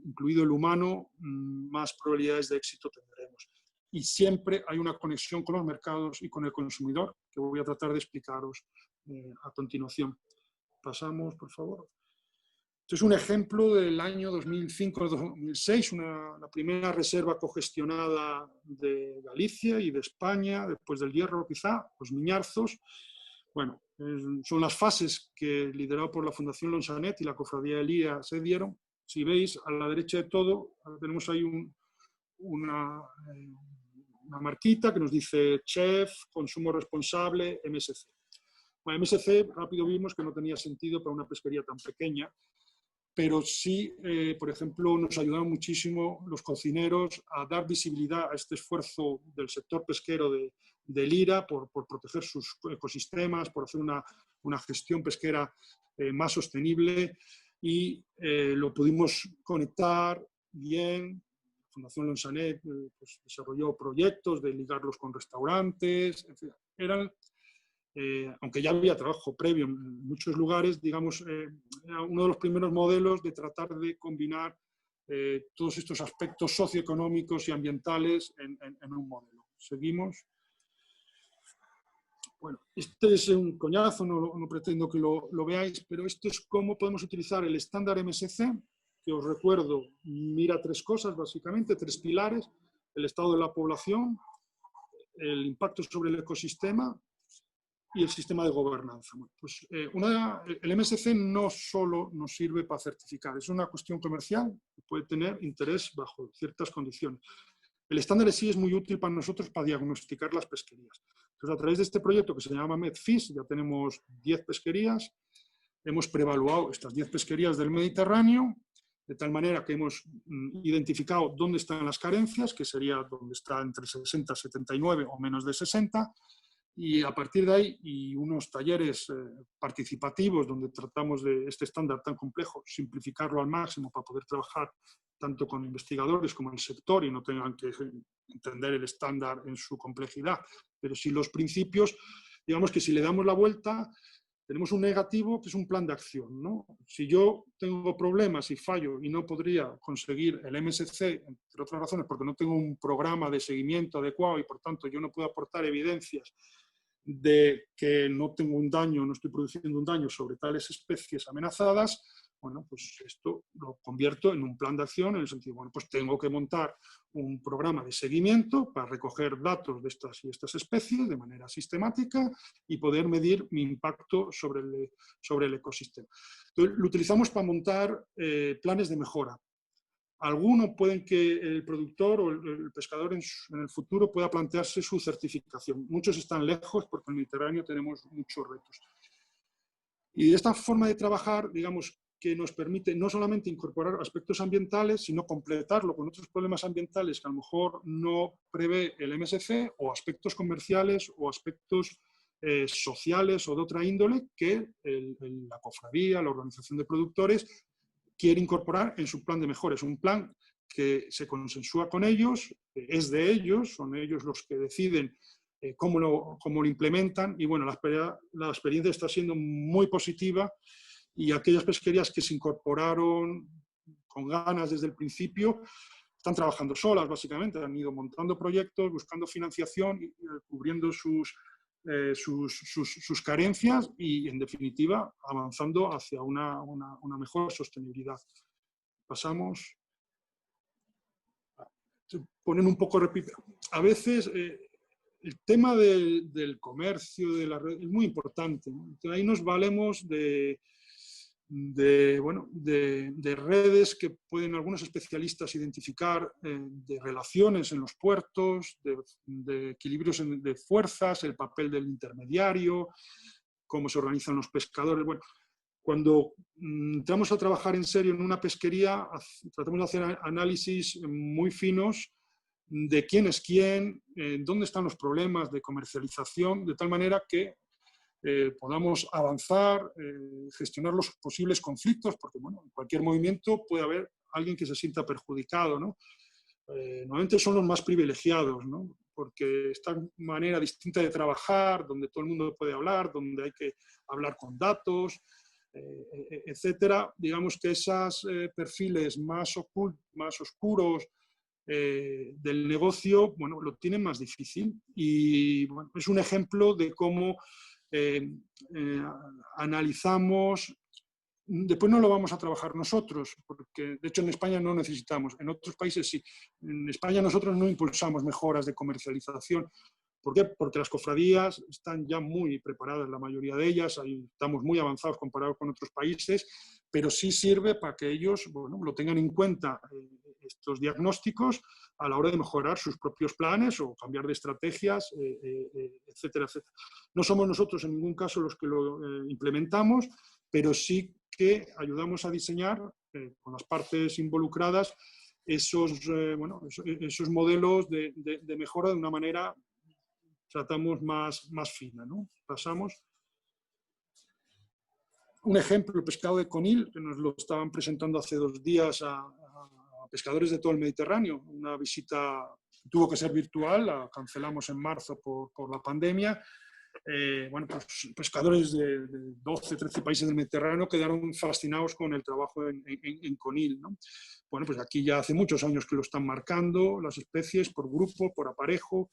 incluido el humano, más probabilidades de éxito tendremos. Y siempre hay una conexión con los mercados y con el consumidor, que voy a tratar de explicaros a continuación. Pasamos, por favor. Este es un ejemplo del año 2005-2006, la primera reserva cogestionada de Galicia y de España, después del Hierro quizá, los Miñarzos. Bueno, son las fases que, liderado por la Fundación Lonsanet y la Cofradía de Lía, se dieron. Si veis, a la derecha de todo, tenemos ahí una marquita que nos dice Chef, Consumo Responsable, MSC. Bueno, MSC rápido vimos que no tenía sentido para una pesquería tan pequeña, pero sí, por ejemplo, nos ayudaron muchísimo los cocineros a dar visibilidad a este esfuerzo del sector pesquero del IRA por proteger sus ecosistemas, por hacer una gestión pesquera más sostenible, y lo pudimos conectar bien. La Fundación Lonsanet pues, desarrolló proyectos de ligarlos con restaurantes, en fin, eran... aunque ya había trabajo previo en muchos lugares, digamos, era uno de los primeros modelos de tratar de combinar todos estos aspectos socioeconómicos y ambientales en un modelo. Seguimos. Bueno, este es un coñazo, no pretendo que lo veáis, pero esto es cómo podemos utilizar el estándar MSC, que os recuerdo, mira tres cosas, básicamente, tres pilares: el estado de la población, el impacto sobre el ecosistema y el sistema de gobernanza. Bueno, pues, el MSC no solo nos sirve para certificar, es una cuestión comercial que puede tener interés bajo ciertas condiciones. El estándar sí es muy útil para nosotros para diagnosticar las pesquerías. Entonces, a través de este proyecto que se llama MedFish, ya tenemos 10 pesquerías, hemos preevaluado estas 10 pesquerías del Mediterráneo, de tal manera que hemos identificado dónde están las carencias, que sería donde está entre 60 y 79 o menos de 60, y a partir de ahí, y unos talleres participativos donde tratamos de este estándar tan complejo, simplificarlo al máximo para poder trabajar tanto con investigadores como el sector y no tengan que entender el estándar en su complejidad, pero sí los principios. Digamos que si le damos la vuelta, tenemos un negativo que es un plan de acción, ¿no? Si yo tengo problemas y fallo y no podría conseguir el MSC, entre otras razones, porque no tengo un programa de seguimiento adecuado y por tanto yo no puedo aportar evidencias de que no tengo un daño, no estoy produciendo un daño sobre tales especies amenazadas, bueno, pues esto lo convierto en un plan de acción en el sentido, bueno, pues tengo que montar un programa de seguimiento para recoger datos de estas y estas especies de manera sistemática y poder medir mi impacto sobre el ecosistema. Entonces, lo utilizamos para montar planes de mejora. Algunos pueden que el productor o el pescador en el futuro pueda plantearse su certificación. Muchos están lejos porque en el Mediterráneo tenemos muchos retos. Y esta forma de trabajar, digamos, que nos permite no solamente incorporar aspectos ambientales, sino completarlo con otros problemas ambientales que a lo mejor no prevé el MSC, o aspectos comerciales o aspectos sociales o de otra índole que la cofradía, la organización de productores, quiere incorporar en su plan de mejora. Es un plan que se consensúa con ellos, es de ellos, son ellos los que deciden cómo lo implementan, y bueno, la experiencia está siendo muy positiva, y aquellas pesquerías que se incorporaron con ganas desde el principio están trabajando solas, básicamente, han ido montando proyectos, buscando financiación, y cubriendo sus carencias y, en definitiva, avanzando hacia una mejor sostenibilidad. Pasamos. Ponen un poco, a veces el tema del comercio, de la red, es muy importante, ¿no? Entonces, ahí nos valemos de redes que pueden algunos especialistas identificar, de relaciones en los puertos, de equilibrios de fuerzas, el papel del intermediario, cómo se organizan los pescadores. Bueno, cuando entramos a trabajar en serio en una pesquería, tratamos de hacer análisis muy finos de quién es quién, dónde están los problemas de comercialización, de tal manera que podamos avanzar, gestionar los posibles conflictos, porque bueno, en cualquier movimiento puede haber alguien que se sienta perjudicado, ¿no? Normalmente son los más privilegiados, ¿no? Porque esta manera distinta de trabajar, donde todo el mundo puede hablar, donde hay que hablar con datos, etcétera, digamos que esos perfiles más oscuros del negocio, bueno, lo tienen más difícil, y bueno, es un ejemplo de cómo analizamos. Después no lo vamos a trabajar nosotros, porque de hecho en España no necesitamos, en otros países sí. En España nosotros no impulsamos mejoras de comercialización. ¿Por qué? Porque las cofradías están ya muy preparadas, la mayoría de ellas, ahí estamos muy avanzados comparado con otros países, pero sí sirve para que ellos, bueno, lo tengan en cuenta estos diagnósticos a la hora de mejorar sus propios planes o cambiar de estrategias, etcétera, etcétera. No somos nosotros en ningún caso los que lo implementamos, pero sí que ayudamos a diseñar con las partes involucradas esos modelos de mejora de una manera, tratamos, más fina, ¿no? Pasamos. Un ejemplo, el pescado de conil, que nos lo estaban presentando hace 2 días a pescadores de todo el Mediterráneo. Una visita tuvo que ser virtual, la cancelamos en marzo por la pandemia. Pues pescadores de 12, 13 países del Mediterráneo quedaron fascinados con el trabajo en conil, ¿no? Bueno, pues aquí ya hace muchos años que lo están marcando las especies por grupo, por aparejo.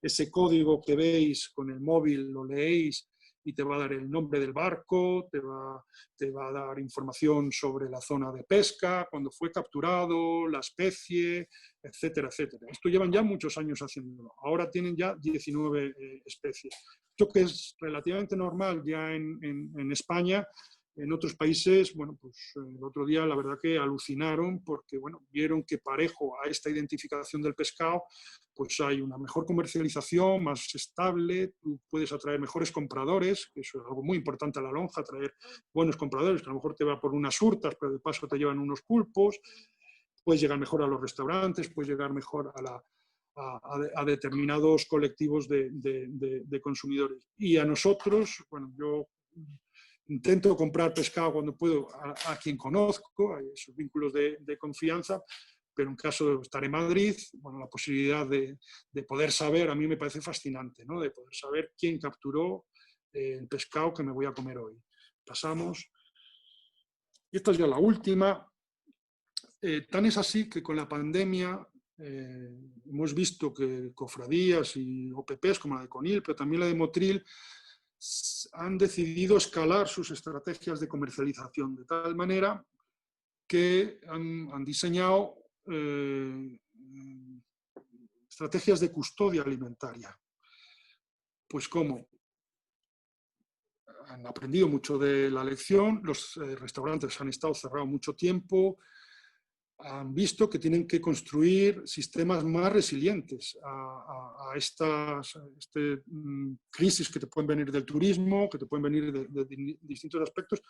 Ese código que veis con el móvil lo leéis y te va a dar el nombre del barco, te va a dar información sobre la zona de pesca, cuando fue capturado, la especie, etcétera, etcétera. Esto llevan ya muchos años haciéndolo. Ahora tienen ya 19 especies. Esto que es relativamente normal ya en España. En otros países, bueno, pues el otro día la verdad que alucinaron porque, bueno, vieron que parejo a esta identificación del pescado, pues hay una mejor comercialización, más estable, tú puedes atraer mejores compradores, que eso es algo muy importante a la lonja, atraer buenos compradores, que a lo mejor te va por unas hurtas, pero de paso te llevan unos pulpos, puedes llegar mejor a los restaurantes, puedes llegar mejor a determinados colectivos de consumidores. Y a nosotros, bueno, yo intento comprar pescado cuando puedo a quien conozco, hay esos vínculos de confianza, pero en caso de estar en Madrid, bueno, la posibilidad de poder saber, a mí me parece fascinante, ¿no? De poder saber quién capturó el pescado que me voy a comer hoy. Pasamos. Y esta es ya la última. Tan es así que con la pandemia hemos visto que cofradías y OPPs como la de Conil, pero también la de Motril, han decidido escalar sus estrategias de comercialización de tal manera que han diseñado estrategias de custodia alimentaria. Pues ¿cómo? Han aprendido mucho de la lección, los restaurantes han estado cerrados mucho tiempo, han visto que tienen que construir sistemas más resilientes a estas crisis que te pueden venir del turismo, que te pueden venir de distintos aspectos,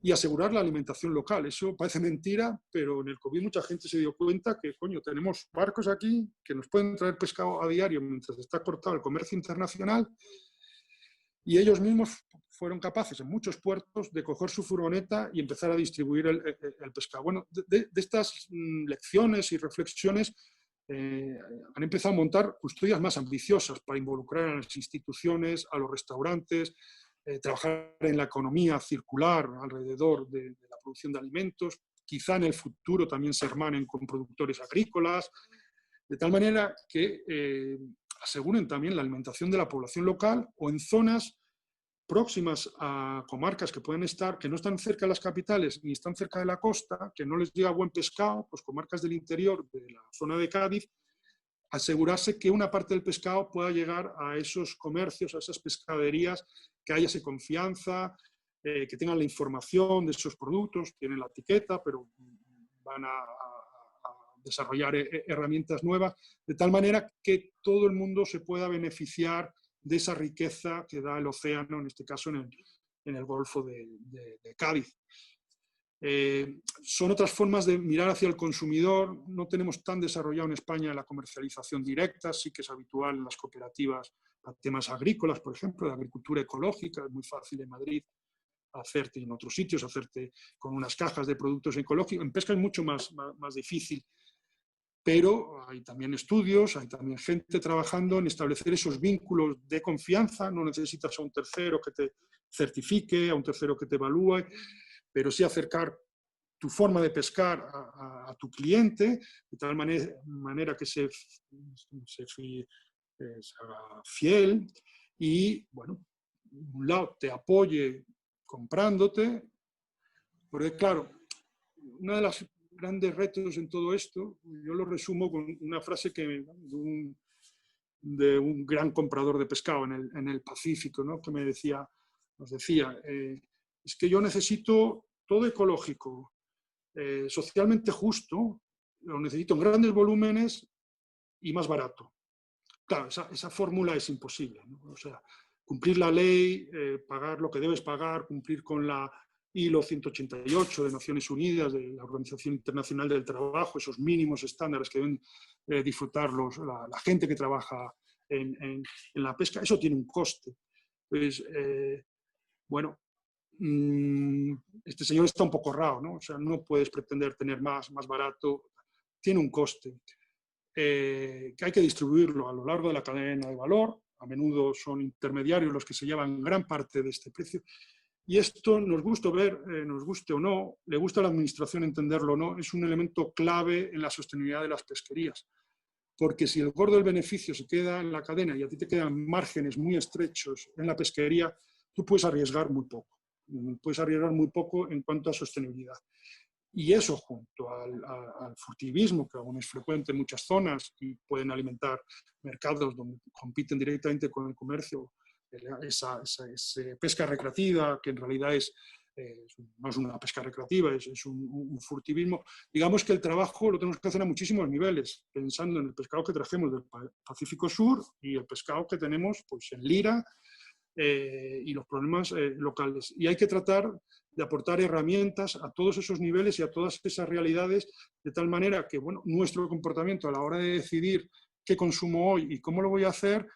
y asegurar la alimentación local. Eso parece mentira, pero en el COVID mucha gente se dio cuenta que, coño, tenemos barcos aquí que nos pueden traer pescado a diario mientras está cortado el comercio internacional, y ellos mismos fueron capaces en muchos puertos de coger su furgoneta y empezar a distribuir el pescado. Bueno, de estas lecciones y reflexiones han empezado a montar custodias más ambiciosas para involucrar a las instituciones, a los restaurantes, trabajar en la economía circular alrededor de la producción de alimentos, quizá en el futuro también se hermanen con productores agrícolas, de tal manera que aseguren también la alimentación de la población local o en zonas próximas a comarcas que pueden estar, que no están cerca de las capitales ni están cerca de la costa, que no les llega buen pescado, pues comarcas del interior de la zona de Cádiz, asegurarse que una parte del pescado pueda llegar a esos comercios, a esas pescaderías, que haya esa confianza, que tengan la información de esos productos, tienen la etiqueta, pero van a desarrollar herramientas nuevas, de tal manera que todo el mundo se pueda beneficiar de esa riqueza que da el océano, en este caso en el Golfo de Cádiz. Son otras formas de mirar hacia el consumidor. No tenemos tan desarrollado en España la comercialización directa, sí que es habitual en las cooperativas para temas agrícolas, por ejemplo, de agricultura ecológica, es muy fácil en Madrid hacerte, y en otros sitios, hacerte con unas cajas de productos ecológicos. En pesca es mucho más difícil. Pero hay también estudios, hay también gente trabajando en establecer esos vínculos de confianza. No necesitas a un tercero que te certifique, a un tercero que te evalúe, pero sí acercar tu forma de pescar a tu cliente, de tal manera que se haga fiel y, bueno, un lado te apoye comprándote, porque claro, una de las grandes retos en todo esto, yo lo resumo con una frase de un gran comprador de pescado en el Pacífico, ¿no? Que nos decía, es que yo necesito todo ecológico, socialmente justo, lo necesito en grandes volúmenes y más barato. Claro, esa fórmula es imposible, ¿no? O sea, cumplir la ley, pagar lo que debes pagar, cumplir con la ILO 188 de Naciones Unidas, de la Organización Internacional del Trabajo, esos mínimos estándares que deben disfrutar la gente que trabaja en la pesca, eso tiene un coste. Entonces, bueno, este señor está un poco raro, ¿no? O sea, no puedes pretender tener más barato, tiene un coste. Que hay que distribuirlo a lo largo de la cadena de valor, a menudo son intermediarios los que se llevan gran parte de este precio, y esto, nos gusta ver, nos guste o no, le gusta a la administración entenderlo o no, es un elemento clave en la sostenibilidad de las pesquerías, porque si el gordo del beneficio se queda en la cadena y a ti te quedan márgenes muy estrechos en la pesquería, tú puedes arriesgar muy poco en cuanto a sostenibilidad. Y eso, junto al furtivismo, que aún es frecuente en muchas zonas y pueden alimentar mercados donde compiten directamente con el comercio, esa pesca recreativa, que en realidad no es una pesca recreativa, es un furtivismo. Digamos que el trabajo lo tenemos que hacer a muchísimos niveles, pensando en el pescado que trajemos del Pacífico Sur y el pescado que tenemos pues, en Lira, y los problemas locales. Y hay que tratar de aportar herramientas a todos esos niveles y a todas esas realidades, de tal manera que bueno, nuestro comportamiento a la hora de decidir qué consumo hoy y cómo lo voy a hacer,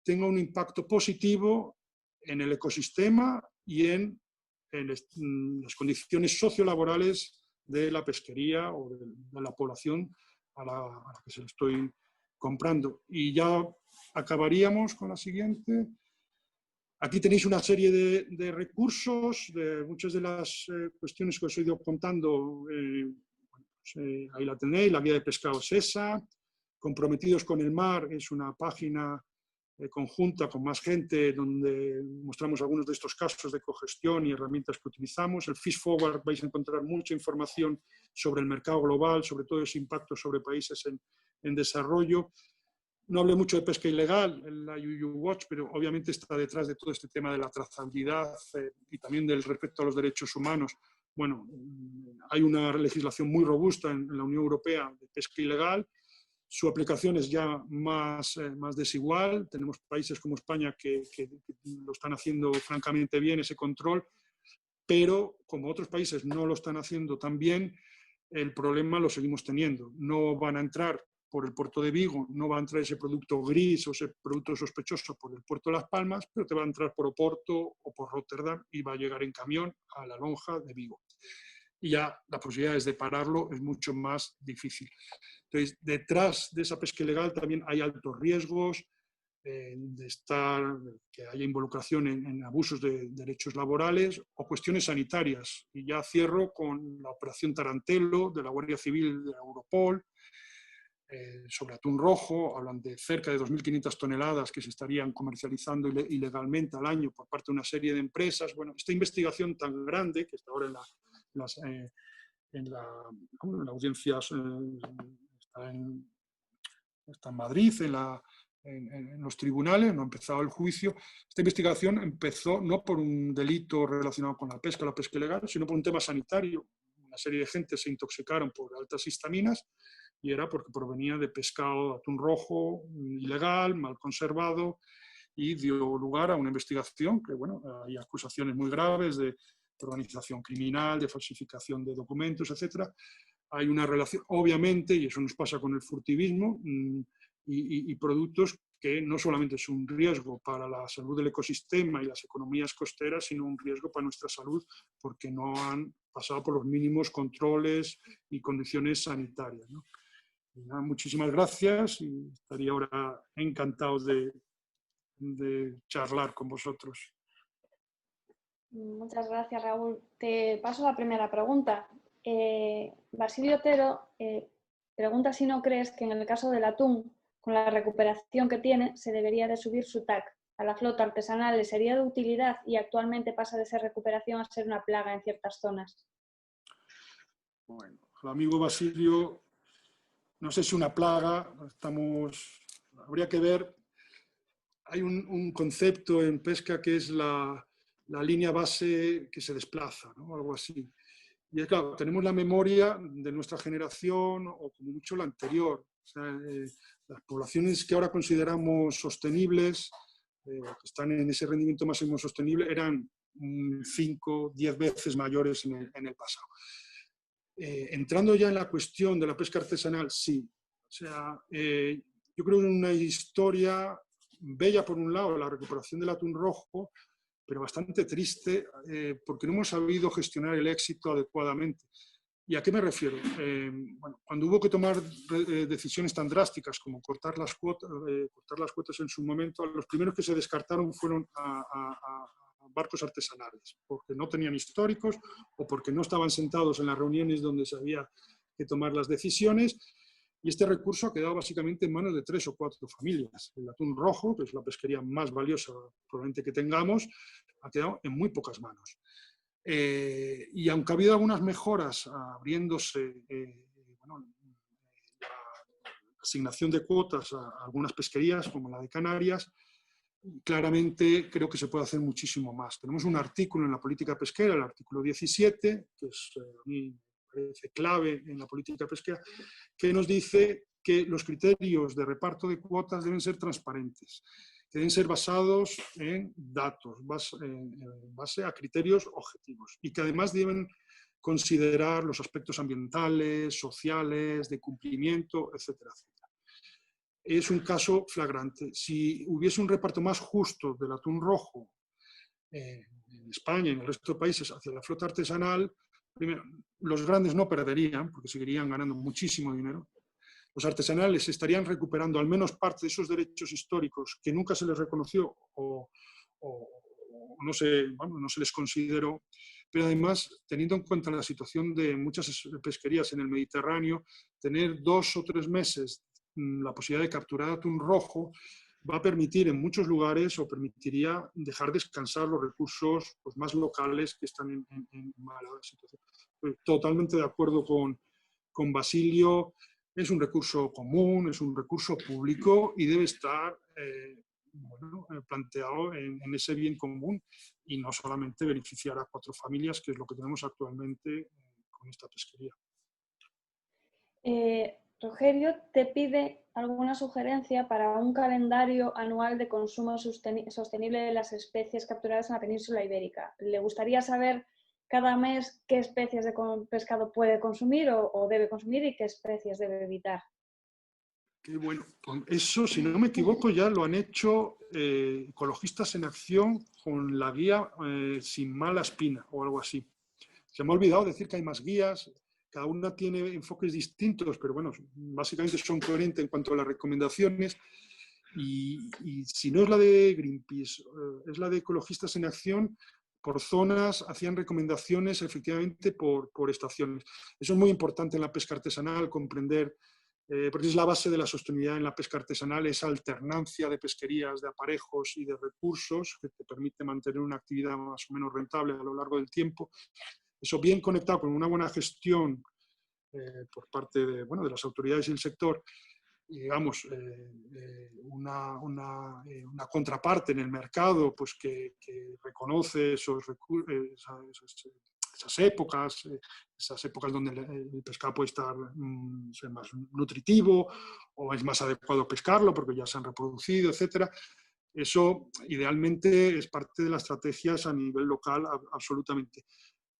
tenga un impacto positivo en el ecosistema y en las condiciones sociolaborales de la pesquería o de la población a la que se lo estoy comprando. Y ya acabaríamos con la siguiente. Aquí tenéis una serie de recursos, de muchas de las cuestiones que os he ido contando, ahí la tenéis, la guía de pescado es esa. Comprometidos con el mar es una página conjunta con más gente donde mostramos algunos de estos casos de cogestión y herramientas que utilizamos. El Fish Forward vais a encontrar mucha información sobre el mercado global, sobre todo ese impacto sobre países en desarrollo. No hablé mucho de pesca ilegal en la UU Watch, pero obviamente está detrás de todo este tema de la trazabilidad y también del respeto a los derechos humanos. Bueno, hay una legislación muy robusta en la Unión Europea de pesca ilegal. Su aplicación es ya más desigual. Tenemos países como España que lo están haciendo francamente bien, ese control, pero como otros países no lo están haciendo tan bien, el problema lo seguimos teniendo. No van a entrar por el puerto de Vigo, no va a entrar ese producto gris o ese producto sospechoso por el puerto de Las Palmas, pero te va a entrar por Oporto o por Rotterdam y va a llegar en camión a la lonja de Vigo. Y ya las posibilidades de pararlo es mucho más difícil. Entonces, detrás de esa pesca ilegal también hay altos riesgos que haya involucración en abusos de derechos laborales o cuestiones sanitarias. Y ya cierro con la operación Tarantelo de la Guardia Civil de Europol, sobre atún rojo. Hablan de cerca de 2.500 toneladas que se estarían comercializando ilegalmente al año por parte de una serie de empresas. Bueno, esta investigación tan grande, que está ahora en la audiencia, está en Madrid, en los tribunales, no ha empezado el juicio. Esta investigación empezó no por un delito relacionado con la pesca ilegal, sino por un tema sanitario. Una serie de gente se intoxicaron por altas histaminas y era porque provenía de pescado de atún rojo ilegal, mal conservado, y dio lugar a una investigación que, bueno, hay acusaciones muy graves de organización criminal, de falsificación de documentos, etc. Hay una relación, obviamente, y eso nos pasa con el furtivismo, y productos que no solamente es un riesgo para la salud del ecosistema y las economías costeras, sino un riesgo para nuestra salud porque no han pasado por los mínimos controles y condiciones sanitarias, ¿no? Nada, muchísimas gracias y estaría ahora encantado de charlar con vosotros. Muchas gracias, Raúl. Te paso la primera pregunta. Basilio Otero pregunta si no crees que en el caso del atún, con la recuperación que tiene, se debería de subir su TAC. A la flota artesanal le sería de utilidad y actualmente pasa de ser recuperación a ser una plaga en ciertas zonas. Bueno, el amigo Basilio, no sé si una plaga, habría que ver. Hay un concepto en pesca que es la línea base que se desplaza, ¿no? Algo así. Y es claro, tenemos la memoria de nuestra generación o como mucho la anterior. O sea, las poblaciones que ahora consideramos sostenibles, que están en ese rendimiento máximo sostenible, eran 5, 10 veces mayores en el pasado. Entrando ya en la cuestión de la pesca artesanal, sí. O sea, yo creo que una historia bella por un lado, la recuperación del atún rojo, pero bastante triste porque no hemos sabido gestionar el éxito adecuadamente. ¿Y a qué me refiero? Bueno, cuando hubo que tomar decisiones tan drásticas como cortar las cuotas en su momento, los primeros que se descartaron fueron a barcos artesanales, porque no tenían históricos o porque no estaban sentados en las reuniones donde se había que tomar las decisiones. Y este recurso ha quedado básicamente en manos de 3 o 4 familias. El atún rojo, que es la pesquería más valiosa probablemente que tengamos, ha quedado en muy pocas manos. Y aunque ha habido algunas mejoras abriéndose bueno, la asignación de cuotas a algunas pesquerías, como la de Canarias, claramente creo que se puede hacer muchísimo más. Tenemos un artículo en la política pesquera, el artículo 17, que es, a mí me parece clave en la política pesquera, que nos dice que los criterios de reparto de cuotas deben ser transparentes, que deben ser basados en datos, en base a criterios objetivos y que además deben considerar los aspectos ambientales, sociales, de cumplimiento, etcétera, etcétera. Es un caso flagrante. Si hubiese un reparto más justo del atún rojo en España y en el resto de países hacia la flota artesanal, primero, los grandes no perderían, porque seguirían ganando muchísimo dinero. Los artesanales estarían recuperando al menos parte de esos derechos históricos que nunca se les reconoció o no se les consideró, pero además, teniendo en cuenta la situación de muchas pesquerías en el Mediterráneo, tener 2 o 3 meses la posibilidad de capturar atún rojo va a permitir en muchos lugares o permitiría dejar descansar los recursos pues, más locales que están en mala situación. Totalmente de acuerdo con Basilio. Es un recurso común, es un recurso público y debe estar bueno, planteado en ese bien común y no solamente beneficiar a 4 familias, que es lo que tenemos actualmente con esta pesquería. Rogerio te pide alguna sugerencia para un calendario anual de consumo sostenible de las especies capturadas en la península ibérica. Le gustaría saber cada mes qué especies de pescado puede consumir o debe consumir y qué especies debe evitar. Qué bueno. Eso, si no me equivoco, ya lo han hecho Ecologistas en Acción con la guía Sin Mala Espina o algo así. Se me ha olvidado decir que hay más guías, cada una tiene enfoques distintos, pero bueno, básicamente son coherentes en cuanto a las recomendaciones. Y si no es la de Greenpeace, es la de Ecologistas en Acción, por zonas hacían recomendaciones efectivamente por estaciones. Eso es muy importante en la pesca artesanal, comprender, porque es la base de la sostenibilidad en la pesca artesanal, esa alternancia de pesquerías, de aparejos y de recursos que te permite mantener una actividad más o menos rentable a lo largo del tiempo. Eso bien conectado con una buena gestión por parte de, bueno, de las autoridades y el sector, y digamos, una contraparte en el mercado pues, que reconoce esas épocas donde el pescado puede estar ser más nutritivo o es más adecuado pescarlo porque ya se han reproducido, etcétera. Eso idealmente es parte de las estrategias a nivel local, absolutamente.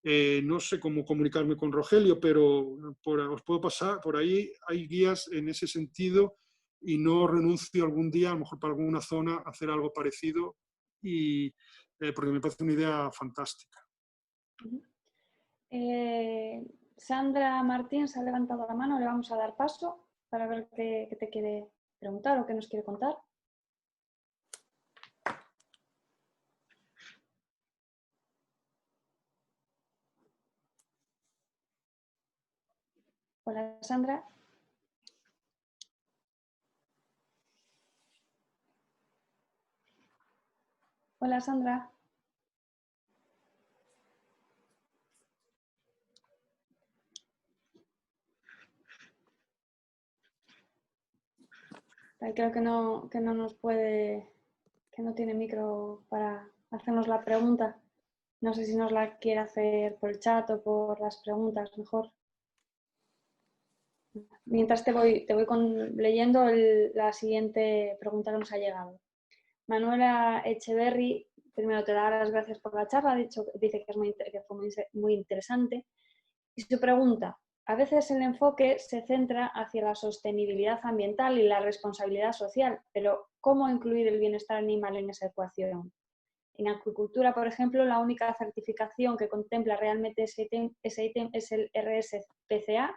No sé cómo comunicarme con Rogelio, pero os puedo pasar, por ahí hay guías en ese sentido y no renuncio algún día, a lo mejor para alguna zona, a hacer algo parecido, porque me parece una idea fantástica. Sandra Martín se ha levantado la mano, le vamos a dar paso para ver qué te quiere preguntar o qué nos quiere contar. Hola, Sandra. Hola, Sandra. Creo que no nos puede, que no tiene micro para hacernos la pregunta. No sé si nos la quiere hacer por el chat o por las preguntas mejor. Mientras te voy leyendo la siguiente pregunta que nos ha llegado. Manuela Echeverry, primero te da las gracias por la charla, dice que fue muy interesante. Y su pregunta: a veces el enfoque se centra hacia la sostenibilidad ambiental y la responsabilidad social, pero ¿cómo incluir el bienestar animal en esa ecuación? En acuicultura, por ejemplo, la única certificación que contempla realmente ese ítem es el RSPCA,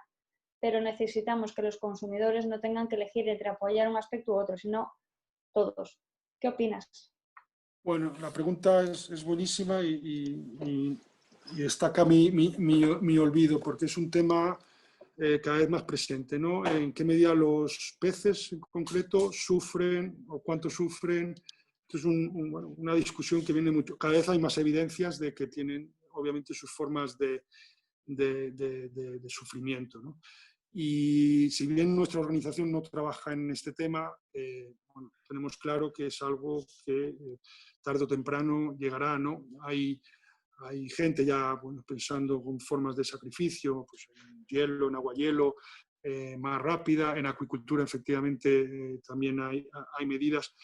pero necesitamos que los consumidores no tengan que elegir entre apoyar un aspecto u otro, sino todos. ¿Qué opinas? Bueno, la pregunta es buenísima y destaca mi olvido, porque es un tema cada vez más presente, ¿no? En qué medida los peces en concreto sufren o cuánto sufren. Esto es bueno, una discusión que viene mucho. Cada vez hay más evidencias de que tienen, obviamente, sus formas de sufrimiento, ¿no? Y si bien nuestra organización no trabaja en este tema, bueno, tenemos claro que es algo que tarde o temprano llegará, ¿no? Hay gente ya, bueno, pensando con formas de sacrificio, pues en hielo, en agua-hielo, más rápida. En acuicultura, efectivamente, también hay medidas.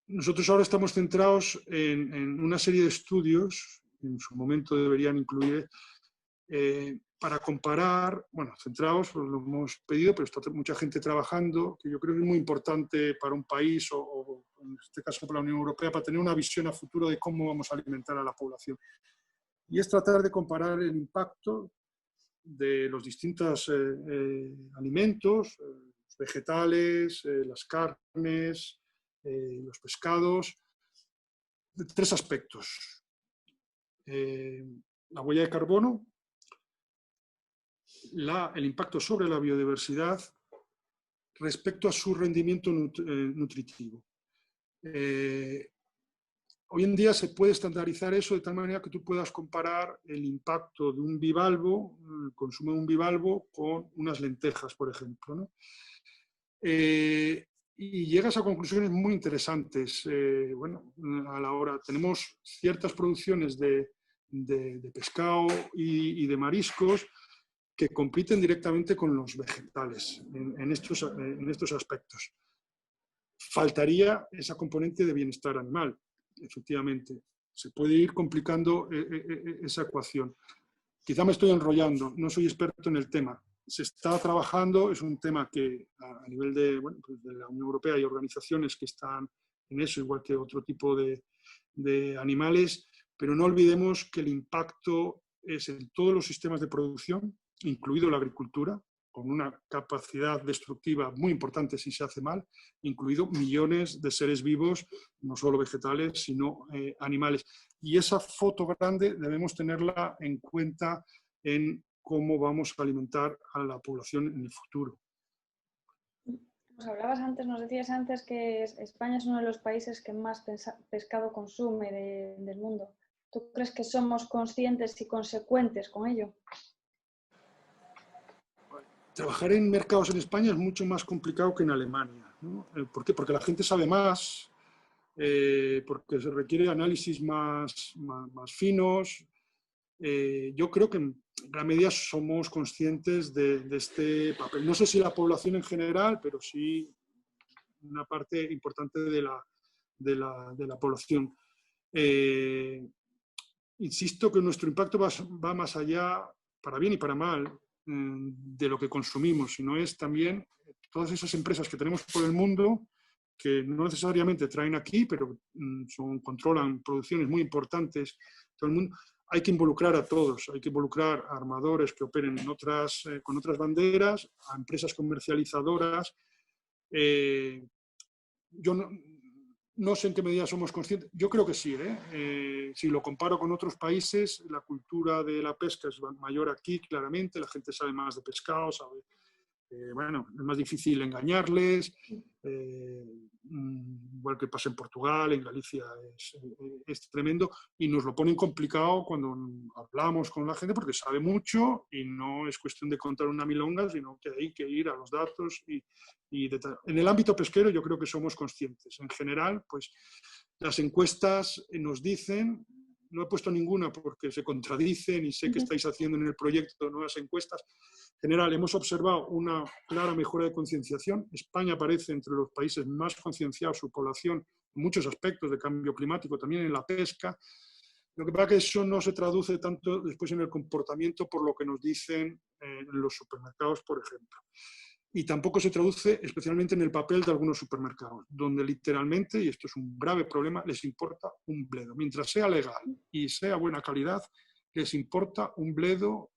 Nosotros ahora estamos centrados en una serie de estudios, en su momento deberían incluir, para comparar, bueno, centrados, lo hemos pedido, pero está mucha gente trabajando, que yo creo que es muy importante para un país, o en este caso para la Unión Europea, para tener una visión a futuro de cómo vamos a alimentar a la población. Y es tratar de comparar el impacto de los distintos alimentos, los vegetales, las carnes, los pescados, de tres aspectos. La huella de carbono, el impacto sobre la biodiversidad respecto a su rendimiento nutritivo. Hoy en día se puede estandarizar eso de tal manera que tú puedas comparar el impacto de un bivalvo, el consumo de un bivalvo, con unas lentejas, por ejemplo, ¿no? Y llegas a conclusiones muy interesantes. Bueno, a la hora tenemos ciertas producciones de pescado y de mariscos que compiten directamente con los vegetales en estos aspectos. Faltaría esa componente de bienestar animal, efectivamente. Se puede ir complicando esa ecuación. Quizá me estoy enrollando, no soy experto en el tema. Se está trabajando, es un tema que a nivel de, bueno, pues de la Unión Europea hay organizaciones que están en eso, igual que otro tipo de animales, pero no olvidemos que el impacto es en todos los sistemas de producción, incluido la agricultura, con una capacidad destructiva muy importante si se hace mal, incluido millones de seres vivos, no solo vegetales, sino animales. Y esa foto grande debemos tenerla en cuenta en cómo vamos a alimentar a la población en el futuro. Nos decías antes que España es uno de los países que más pescado consume del mundo. ¿Tú crees que somos conscientes y consecuentes con ello? Trabajar en mercados en España es mucho más complicado que en Alemania, ¿no? ¿Por qué? Porque la gente sabe más, porque se requiere análisis más finos. Yo creo que en gran medida somos conscientes de este papel. No sé si la población en general, pero sí una parte importante de la población. Insisto que nuestro impacto va más allá, para bien y para mal, de lo que consumimos, sino es también todas esas empresas que tenemos por el mundo que no necesariamente traen aquí, pero controlan producciones muy importantes. Todo el mundo. Hay que involucrar a todos, hay que involucrar a armadores que operen con otras banderas, a empresas comercializadoras. Yo no sé en qué medida somos conscientes. Yo creo que sí. Si lo comparo con otros países, la cultura de la pesca es mayor aquí, claramente. La gente sabe más de pescado, sabe bueno, es más difícil engañarles, igual que pasa en Portugal, en Galicia es tremendo, y nos lo ponen complicado cuando hablamos con la gente porque sabe mucho y no es cuestión de contar una milonga, sino que hay que ir a los datos y en el ámbito pesquero yo creo que somos conscientes. En general, pues las encuestas nos dicen, no he puesto ninguna porque se contradicen y sé que estáis haciendo en el proyecto nuevas encuestas. En general, hemos observado una clara mejora de concienciación. España aparece entre los países más concienciados, su población, en muchos aspectos de cambio climático, también en la pesca. Lo que pasa es que eso no se traduce tanto después en el comportamiento por lo que nos dicen en los supermercados, por ejemplo. Y tampoco se traduce especialmente en el papel de algunos supermercados, donde literalmente, y esto es un grave problema, les importa un bledo. Mientras sea legal y sea buena calidad, les importa un bledo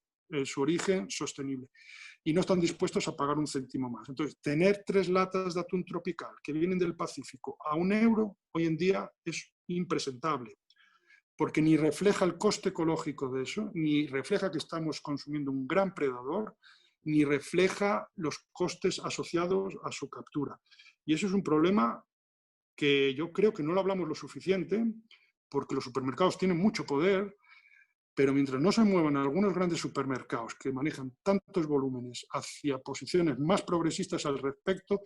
su origen sostenible. Y no están dispuestos a pagar un céntimo más. Entonces, tener 3 latas de atún tropical que vienen del Pacífico a €1 hoy en día es impresentable, porque ni refleja el coste ecológico de eso, ni refleja que estamos consumiendo un gran predador, ni refleja los costes asociados a su captura. Y eso es un problema que yo creo que no lo hablamos lo suficiente, porque los supermercados tienen mucho poder, pero mientras no se muevan algunos grandes supermercados que manejan tantos volúmenes hacia posiciones más progresistas al respecto,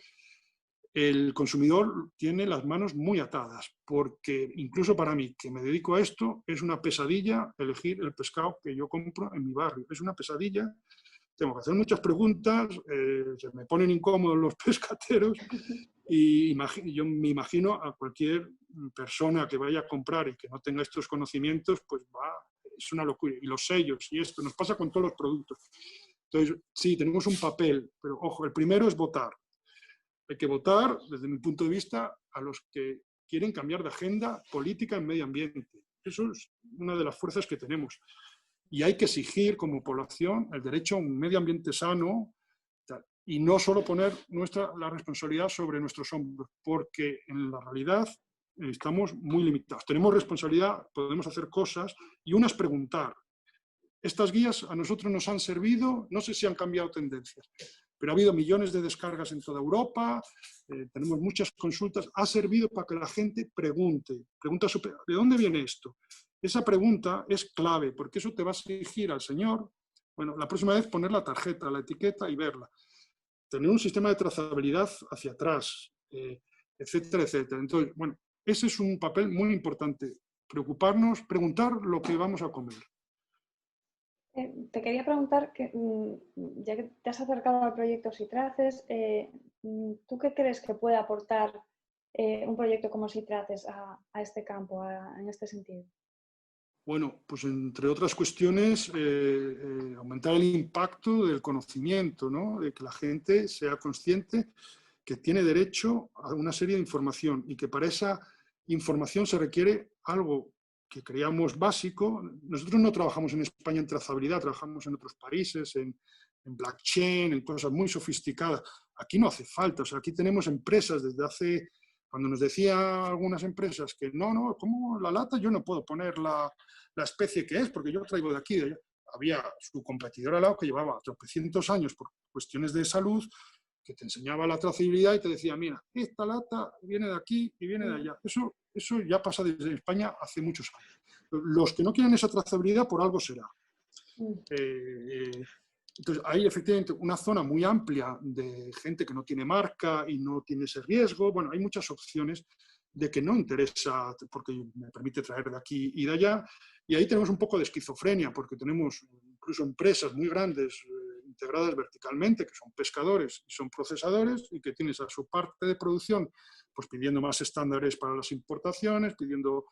el consumidor tiene las manos muy atadas, porque incluso para mí, que me dedico a esto, es una pesadilla elegir el pescado que yo compro en mi barrio. Es una pesadilla. Tengo que hacer muchas preguntas, se me ponen incómodos los pescateros y yo me imagino a cualquier persona que vaya a comprar y que no tenga estos conocimientos, pues es una locura. Y los sellos y esto nos pasa con todos los productos. Entonces, sí, tenemos un papel, pero ojo, el primero es votar. Hay que votar, desde mi punto de vista, a los que quieren cambiar de agenda política en medio ambiente. Eso es una de las fuerzas que tenemos. Y hay que exigir como población el derecho a un medio ambiente sano y no solo poner la responsabilidad sobre nuestros hombros, porque en la realidad estamos muy limitados. Tenemos responsabilidad, podemos hacer cosas y una es preguntar. Estas guías a nosotros nos han servido, no sé si han cambiado tendencias, pero ha habido millones de descargas en toda Europa, tenemos muchas consultas, ha servido para que la gente pregunte ¿de dónde viene esto? Esa pregunta es clave, porque eso te va a exigir al señor, bueno, la próxima vez poner la tarjeta, la etiqueta y verla. Tener un sistema de trazabilidad hacia atrás, etcétera, etcétera. Entonces, bueno, ese es un papel muy importante, preocuparnos, preguntar lo que vamos a comer. Te quería preguntar, ya que te has acercado al proyecto Citraces, ¿tú qué crees que puede aportar un proyecto como Citraces a este campo, en este sentido? Bueno, pues entre otras cuestiones, aumentar el impacto del conocimiento, ¿no? De que la gente sea consciente que tiene derecho a una serie de información y que para esa información se requiere algo que creíamos básico. Nosotros no trabajamos en España en trazabilidad, trabajamos en otros países, en blockchain, en cosas muy sofisticadas. Aquí no hace falta, o sea, aquí tenemos empresas desde hace, cuando nos decían algunas empresas que no, ¿cómo la lata? Yo no puedo poner la especie que es, porque yo traigo de aquí, de allá. Había su competidor al lado que llevaba tropecientos años por cuestiones de salud, que te enseñaba la trazabilidad y te decía, mira, esta lata viene de aquí y viene de allá. Eso ya pasa desde España hace muchos años. Los que no quieren esa trazabilidad, por algo será. Entonces, hay efectivamente una zona muy amplia de gente que no tiene marca y no tiene ese riesgo. Bueno, hay muchas opciones de que no interesa, porque me permite traer de aquí y de allá. Y ahí tenemos un poco de esquizofrenia, porque tenemos incluso empresas muy grandes integradas verticalmente, que son pescadores y son procesadores, y que tienes a su parte de producción pues pidiendo más estándares para las importaciones, pidiendo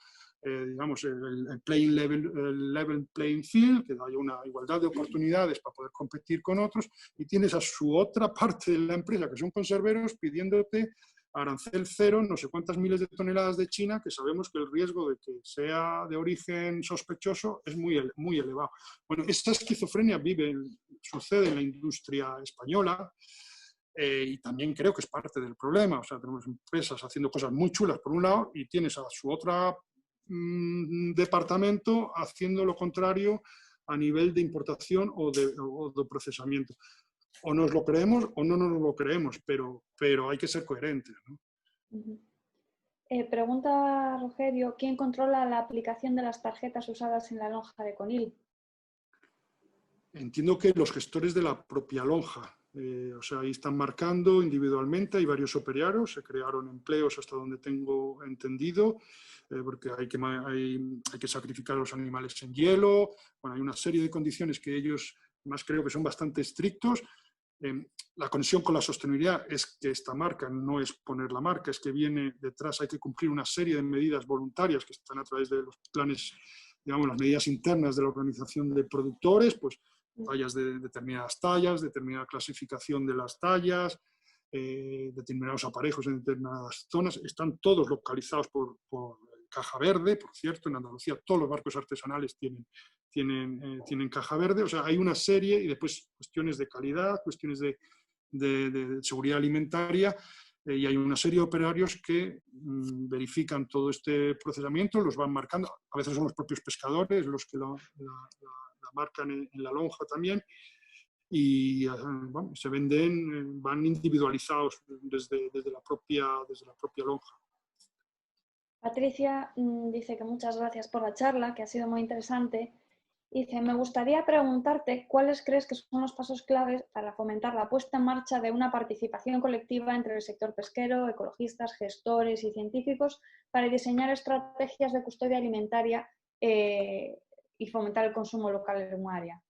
digamos, el level playing field, que haya una igualdad de oportunidades para poder competir con otros, y tienes a su otra parte de la empresa, que son conserveros, pidiéndote arancel cero, no sé cuántas miles de toneladas de China, que sabemos que el riesgo de que sea de origen sospechoso es muy elevado. Bueno, esta esquizofrenia sucede en la industria española, y también creo que es parte del problema. O sea, tenemos empresas haciendo cosas muy chulas por un lado y tienes a su otra departamento haciendo lo contrario a nivel de importación o de procesamiento. o nos lo creemos o no nos lo creemos, pero hay que ser coherentes, ¿no? Ujú. Pregunta Rogerio, ¿quién controla la aplicación de las tarjetas usadas en la lonja de Conil? Entiendo que los gestores de la propia lonja, o sea, ahí están marcando individualmente, hay varios operarios, se crearon empleos hasta donde tengo entendido, porque hay que sacrificar a los animales en hielo, bueno, hay una serie de condiciones que ellos, más creo que son bastante estrictos. La conexión con la sostenibilidad es que esta marca no es poner la marca, es que viene detrás, hay que cumplir una serie de medidas voluntarias que están a través de los planes, digamos, las medidas internas de la organización de productores, pues tallas de determinadas tallas, determinada clasificación de las tallas, determinados aparejos en determinadas zonas, están todos localizados por caja verde, por cierto, en Andalucía todos los barcos artesanales tienen caja verde, o sea, hay una serie y después cuestiones de calidad, cuestiones de seguridad alimentaria, y hay una serie de operarios que verifican todo este procesamiento, los van marcando, a veces son los propios pescadores los que la marcan en la lonja también, y bueno, se venden, van individualizados desde la propia lonja. Patricia dice que muchas gracias por la charla, que ha sido muy interesante. Dice, me gustaría preguntarte cuáles crees que son los pasos claves para fomentar la puesta en marcha de una participación colectiva entre el sector pesquero, ecologistas, gestores y científicos para diseñar estrategias de custodia alimentaria y fomentar el consumo local en un área.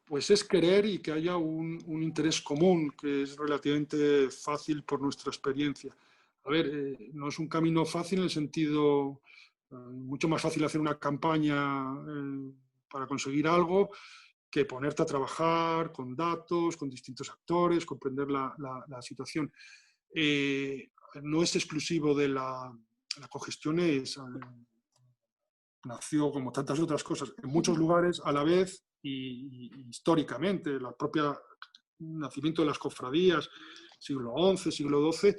Pues es querer y que haya un interés común, que es relativamente fácil por nuestra experiencia. A ver, no es un camino fácil en el sentido, mucho más fácil hacer una campaña para conseguir algo que ponerte a trabajar con datos, con distintos actores, comprender la situación. No es exclusivo de la cogestión, nació como tantas otras cosas en muchos lugares a la vez y históricamente. El propio nacimiento de las cofradías, siglo XI, siglo XII,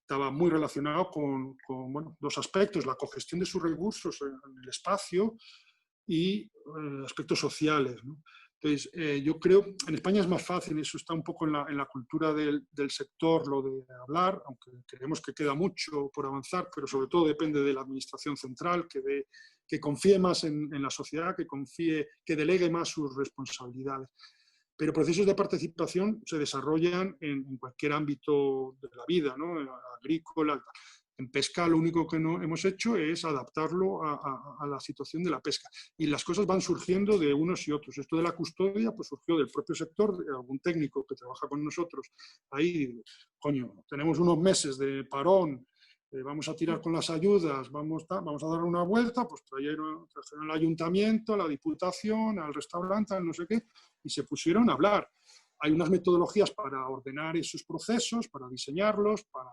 estaba muy relacionado con bueno, dos aspectos, la cogestión de sus recursos en el espacio y aspectos sociales, ¿no? Entonces, yo creo, en España es más fácil, eso está un poco en la cultura del sector, lo de hablar, aunque creemos que queda mucho por avanzar, pero sobre todo depende de la administración central, que confíe más en la sociedad, que delegue más sus responsabilidades. Pero procesos de participación se desarrollan en cualquier ámbito de la vida, ¿no? Agrícola. En pesca lo único que no hemos hecho es adaptarlo a la situación de la pesca. Y las cosas van surgiendo de unos y otros. Esto de la custodia pues surgió del propio sector, de algún técnico que trabaja con nosotros. Ahí, coño, tenemos unos meses de parón, vamos a tirar con las ayudas, vamos a dar una vuelta, pues trajeron al ayuntamiento, a la diputación, al restaurante, al no sé qué, y se pusieron a hablar. Hay unas metodologías para ordenar esos procesos, para diseñarlos, para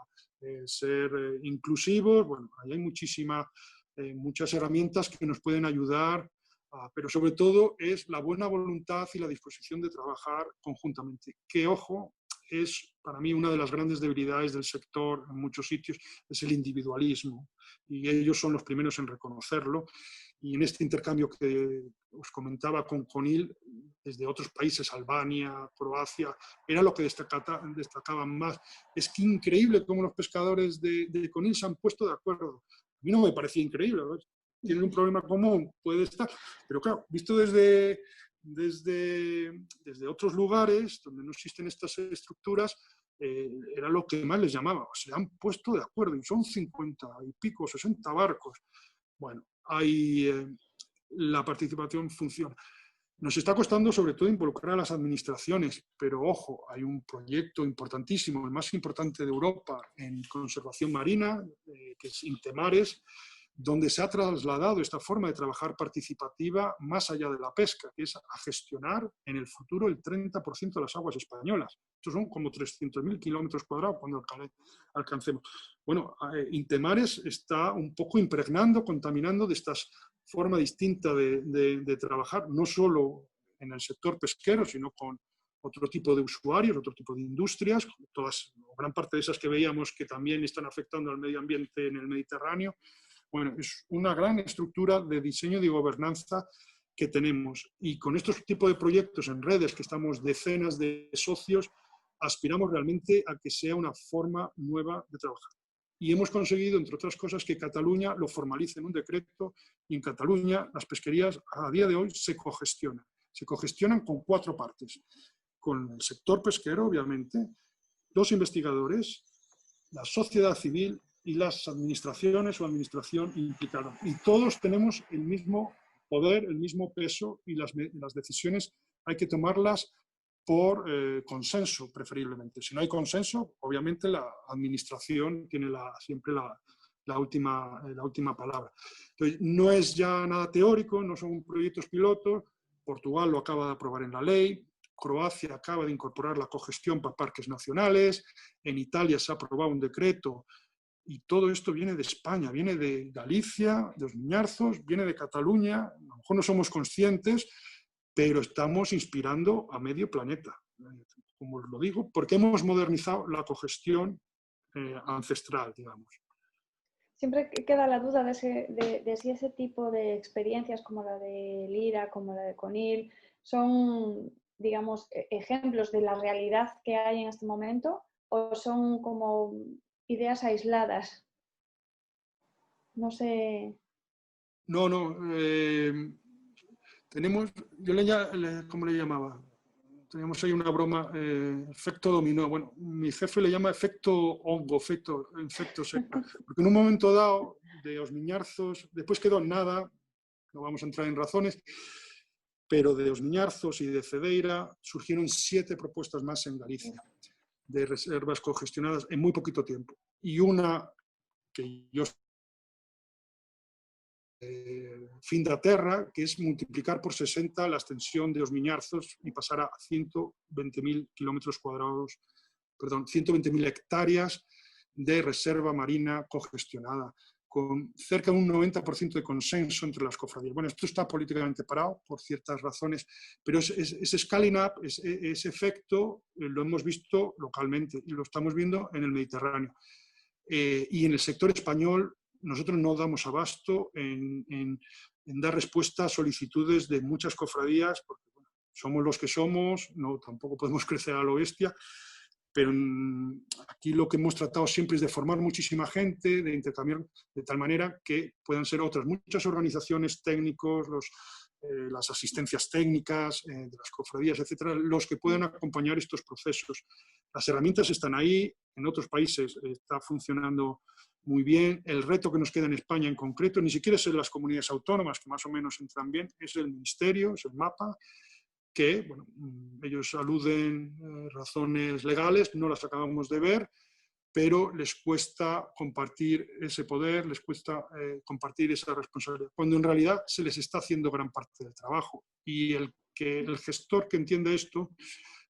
ser inclusivos. Bueno, ahí hay muchas herramientas que nos pueden ayudar, pero sobre todo es la buena voluntad y la disposición de trabajar conjuntamente. Que, ojo, es para mí una de las grandes debilidades del sector en muchos sitios, es el individualismo, y ellos son los primeros en reconocerlo. Y en este intercambio que os comentaba con Conil, desde otros países, Albania, Croacia, era lo que destacaban más. Es que increíble cómo los pescadores de Conil se han puesto de acuerdo. A mí no me parecía increíble, ¿verdad? Tienen un problema común, puede estar, pero claro, visto desde otros lugares donde no existen estas estructuras, era lo que más les llamaba. Se han puesto de acuerdo y son 50 y pico, 60 barcos. Bueno, la participación funciona. Nos está costando sobre todo involucrar a las administraciones, pero ojo, hay un proyecto importantísimo, el más importante de Europa en conservación marina, que es Intemares, donde se ha trasladado esta forma de trabajar participativa más allá de la pesca, que es a gestionar en el futuro el 30% de las aguas españolas. Estos son como 300.000 kilómetros cuadrados cuando alcancemos. Bueno, Intemares está un poco impregnando, contaminando de esta forma distinta de trabajar, no solo en el sector pesquero, sino con otro tipo de usuarios, otro tipo de industrias, todas, gran parte de esas que veíamos que también están afectando al medio ambiente en el Mediterráneo. Bueno, es una gran estructura de diseño y gobernanza que tenemos. Y con estos tipos de proyectos en redes, que estamos decenas de socios, aspiramos realmente a que sea una forma nueva de trabajar. Y hemos conseguido, entre otras cosas, que Cataluña lo formalice en un decreto, y en Cataluña las pesquerías a día de hoy se cogestionan. Se cogestionan con 4 partes. Con el sector pesquero, obviamente, los investigadores, la sociedad civil y las administraciones o administración implicada. Y todos tenemos el mismo poder, el mismo peso, y las decisiones hay que tomarlas por consenso, preferiblemente. Si no hay consenso, obviamente la administración tiene siempre la última palabra. Entonces, no es ya nada teórico, no son proyectos pilotos. Portugal lo acaba de aprobar en la ley, Croacia acaba de incorporar la cogestión para parques nacionales, en Italia se ha aprobado un decreto, y todo esto viene de España, viene de Galicia, de Os Miñarzos, viene de Cataluña. A lo mejor no somos conscientes, pero estamos inspirando a medio planeta, como lo digo, porque hemos modernizado la cogestión ancestral, digamos. Siempre queda la duda de si ese tipo de experiencias como la de Lira, como la de Conil, son, digamos, ejemplos de la realidad que hay en este momento, o son como ideas aisladas. No sé. No, tenemos, ¿cómo le llamaba? Teníamos ahí una broma, efecto dominó. Bueno, mi jefe le llama efecto hongo, efecto seca. Porque en un momento dado, de Os Miñarzos, después quedó en nada, no vamos a entrar en razones, pero de Os Miñarzos y de Cedeira surgieron 7 propuestas más en Galicia, de reservas cogestionadas en muy poquito tiempo. Y una que yo fin da terra, que es multiplicar por 60 la extensión de Os Miñarzos y pasar a 120.000 kilómetros cuadrados, perdón, 120.000 hectáreas de reserva marina cogestionada, con cerca de un 90% de consenso entre las cofradías. Bueno, esto está políticamente parado por ciertas razones, pero ese scaling up, ese efecto, lo hemos visto localmente y lo estamos viendo en el Mediterráneo. Y en el sector español, nosotros no damos abasto en dar respuesta a solicitudes de muchas cofradías, porque bueno, somos los que somos, no, tampoco podemos crecer a lo bestia, pero aquí lo que hemos tratado siempre es de formar muchísima gente, de intercambiar de tal manera que puedan ser otras muchas organizaciones, técnicos, las asistencias técnicas de las cofradías, etcétera, los que puedan acompañar estos procesos. Las herramientas están ahí, en otros países está funcionando muy bien. El reto que nos queda en España en concreto, ni siquiera es en las comunidades autónomas, que más o menos entran bien, es el ministerio, es el mapa, que bueno, ellos aluden razones legales, no las acabamos de ver, pero les cuesta compartir ese poder, les cuesta compartir esa responsabilidad, cuando en realidad se les está haciendo gran parte del trabajo. Y el gestor que entiende esto